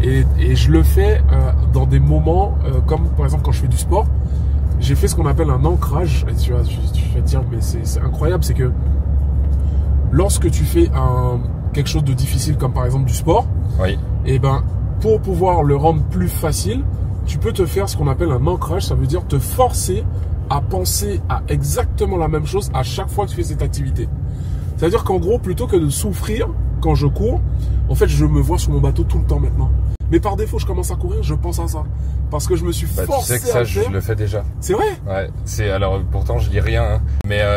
Et je le fais dans des moments comme, par exemple, quand je fais du sport. J'ai fait ce qu'on appelle un ancrage. Et tu vas te dire, mais c'est incroyable, c'est que lorsque tu fais quelque chose de difficile, comme par exemple du sport, oui. Et ben pour pouvoir le rendre plus facile, tu peux te faire ce qu'on appelle un ancrage. Ça veut dire te forcer à penser à exactement la même chose à chaque fois que tu fais cette activité. C'est-à-dire qu'en gros, plutôt que de souffrir quand je cours, en fait, je me vois sur mon bateau tout le temps maintenant. Mais par défaut, je commence à courir, je pense à ça. Parce que je me suis forcé tu sais que ça, à le faire. je le fais déjà. C'est vrai? Ouais. Alors, pourtant, je lis rien. Hein.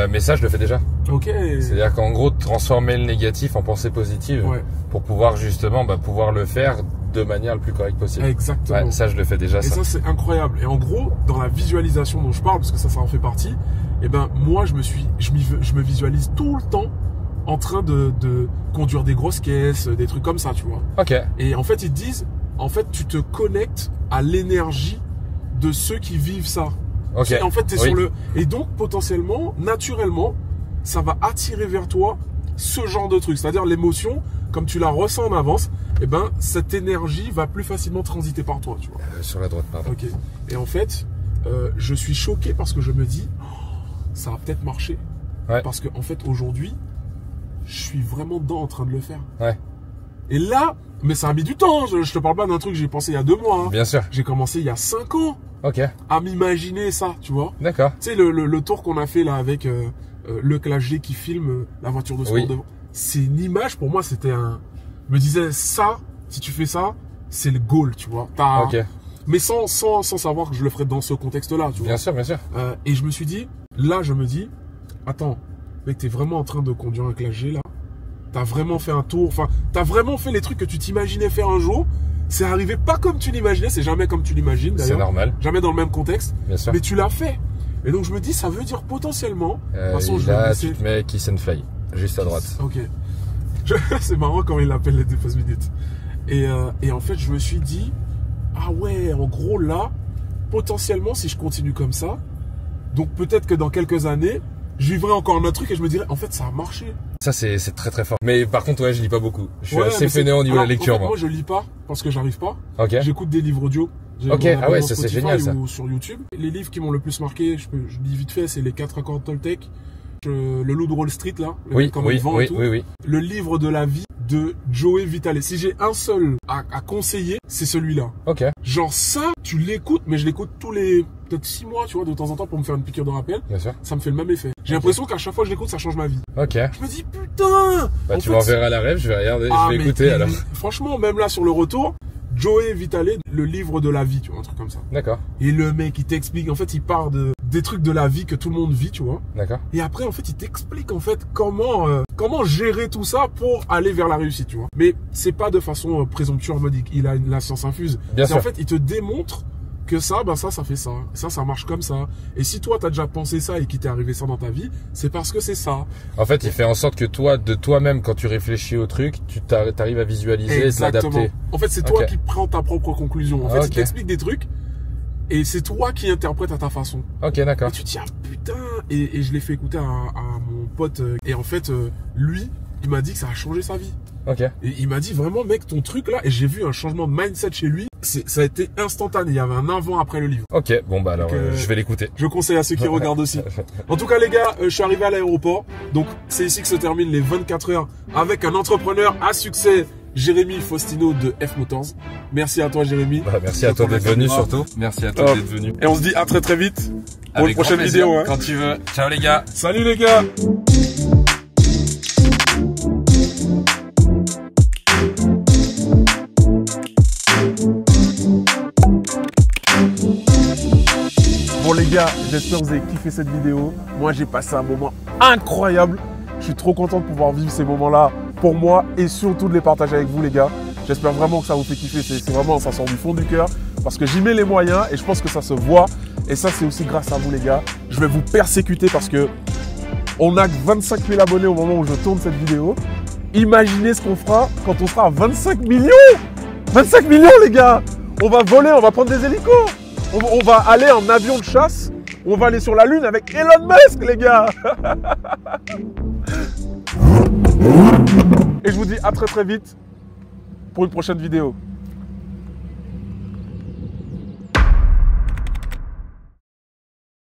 Mais ça, je le fais déjà. Ok. C'est-à-dire qu'en gros, transformer le négatif en pensée positive pour pouvoir justement pouvoir le faire de manière le plus correcte possible. Exactement. Ouais, ça, je le fais déjà. Et ça, c'est incroyable. Et en gros, dans la visualisation dont je parle, parce que ça en fait partie, eh ben, moi, je me visualise tout le temps en train de conduire des grosses caisses, des trucs comme ça, tu vois. Ok. Et en fait, ils disent, en fait, tu te connectes à l'énergie de ceux qui vivent ça. Ok. Et en fait, t'es sur le... Et donc, potentiellement, naturellement, ça va attirer vers toi ce genre de truc. C'est-à-dire l'émotion, comme tu la ressens en avance, eh ben, cette énergie va plus facilement transiter par toi, tu vois. Sur la droite, pardon. Ok. Et en fait, je suis choqué parce que je me dis, ça va peut-être marcher. Ouais. Parce que en fait, aujourd'hui, je suis vraiment dedans en train de le faire. Ouais. Et là, mais ça a mis du temps. Je te parle pas d'un truc que j'ai pensé il y a 2 mois. Hein. Bien sûr. J'ai commencé il y a 5 ans. Ok. À m'imaginer ça, tu vois. D'accord. Tu sais, le tour qu'on a fait là avec le Clash G qui filme la voiture de sport devant. C'est une image, pour moi, c'était un... Je me disais, ça, si tu fais ça, c'est le goal, tu vois. Ok. Mais sans savoir que je le ferais dans ce contexte-là, tu vois. Bien sûr, bien sûr. Et je me suis dit, là, je me dis, attends, mec, t'es vraiment en train de conduire un Clash G, là. T'as vraiment fait un tour, enfin, t'as vraiment fait les trucs que tu t'imaginais faire un jour. C'est arrivé pas comme tu l'imaginais, c'est jamais comme tu l'imagines, d'ailleurs. C'est normal. Jamais dans le même contexte. Bien sûr. Mais tu l'as fait. Et donc, je me dis, ça veut dire potentiellement... de toute façon, je là, tu te mets Kiss and Fly, juste à droite. Ok. C'est marrant quand il l'appelle les défausse minutes. Et en fait, je me suis dit, ah ouais, en gros, là, potentiellement, si je continue comme ça, donc peut-être que dans quelques années, je vivrai encore un autre truc et je me dirais, en fait, ça a marché. Ça, c'est très très fort. Mais par contre, je lis pas beaucoup. Je suis assez fainéant au niveau de la lecture, moi. Moi, je lis pas parce que j'arrive pas. Ok. J'écoute des livres audio. Ok, ah ouais, ça c'est génial ça. Ou sur YouTube. Les livres qui m'ont le plus marqué, je dis vite fait, c'est les 4 accords Toltec, le Loup de Wall Street là, oui. Le livre de la vie de Joey Vitale. Si j'ai un seul à conseiller, c'est celui-là. Ok. Genre ça, tu l'écoutes, mais je l'écoute tous les peut-être 6 mois, tu vois, de temps en temps pour me faire une piqûre de rappel. Bien sûr. Ça me fait le même effet. J'ai l'impression qu'à chaque fois que je l'écoute, ça change ma vie. Ok. Je me dis putain. Bah tu m'enverras la rêve, je vais regarder, je vais écouter alors. Franchement, même là sur le retour, Joey Vitale, le livre de la vie, tu vois, un truc comme ça. D'accord. Et le mec, il t'explique, en fait, il part des trucs de la vie que tout le monde vit, tu vois. D'accord. Et après, en fait, il t'explique, en fait, comment gérer tout ça pour aller vers la réussite, tu vois. Mais c'est pas de façon présomptueuse, en mode, il a la science infuse. Bien sûr. En fait, il te démontre que ça, ben ça fait ça. Ça marche comme ça. Et si toi, tu as déjà pensé ça et qu'il t'est arrivé ça dans ta vie, c'est parce que c'est ça. En fait, il fait en sorte que toi, de toi-même, quand tu réfléchis au truc, tu arrives à visualiser et t'adapter. En fait, c'est toi qui prends ta propre conclusion. En fait, il t'explique des trucs et c'est toi qui interprètes à ta façon. Ok, d'accord. Et tu te dis, ah putain. Et je l'ai fait écouter à mon pote. Et en fait, lui, il m'a dit que ça a changé sa vie. Ok. Et il m'a dit vraiment, mec, ton truc là, et j'ai vu un changement de mindset chez lui, ça a été instantané. Il y avait un avant après le livre. Ok, bon bah alors je vais l'écouter. Je conseille à ceux qui regardent aussi. En tout cas les gars, je suis arrivé à l'aéroport. Donc c'est ici que se terminent les 24 heures avec un entrepreneur à succès, Jérémy Faustino de F Motors. Merci à toi Jérémy. Bah, merci à toi d'être venu surtout. Merci à toi d'être venu. Et on se dit à très très vite pour avec une prochaine plaisir, vidéo. Quand tu veux. Ciao les gars. Salut les gars. Bon les gars, j'espère que vous avez kiffé cette vidéo. Moi j'ai passé un moment incroyable. Je suis trop content de pouvoir vivre ces moments-là pour moi et surtout de les partager avec vous les gars. J'espère vraiment que ça vous fait kiffer. C'est vraiment, ça sort du fond du cœur parce que j'y mets les moyens et je pense que ça se voit. Et ça c'est aussi grâce à vous les gars. Je vais vous persécuter parce que on a 25 000 abonnés au moment où je tourne cette vidéo. Imaginez ce qu'on fera quand on sera à 25 millions. 25 millions les gars. On va voler, on va prendre des hélicos. On va aller en avion de chasse. On va aller sur la Lune avec Elon Musk, les gars. Et je vous dis à très très vite pour une prochaine vidéo.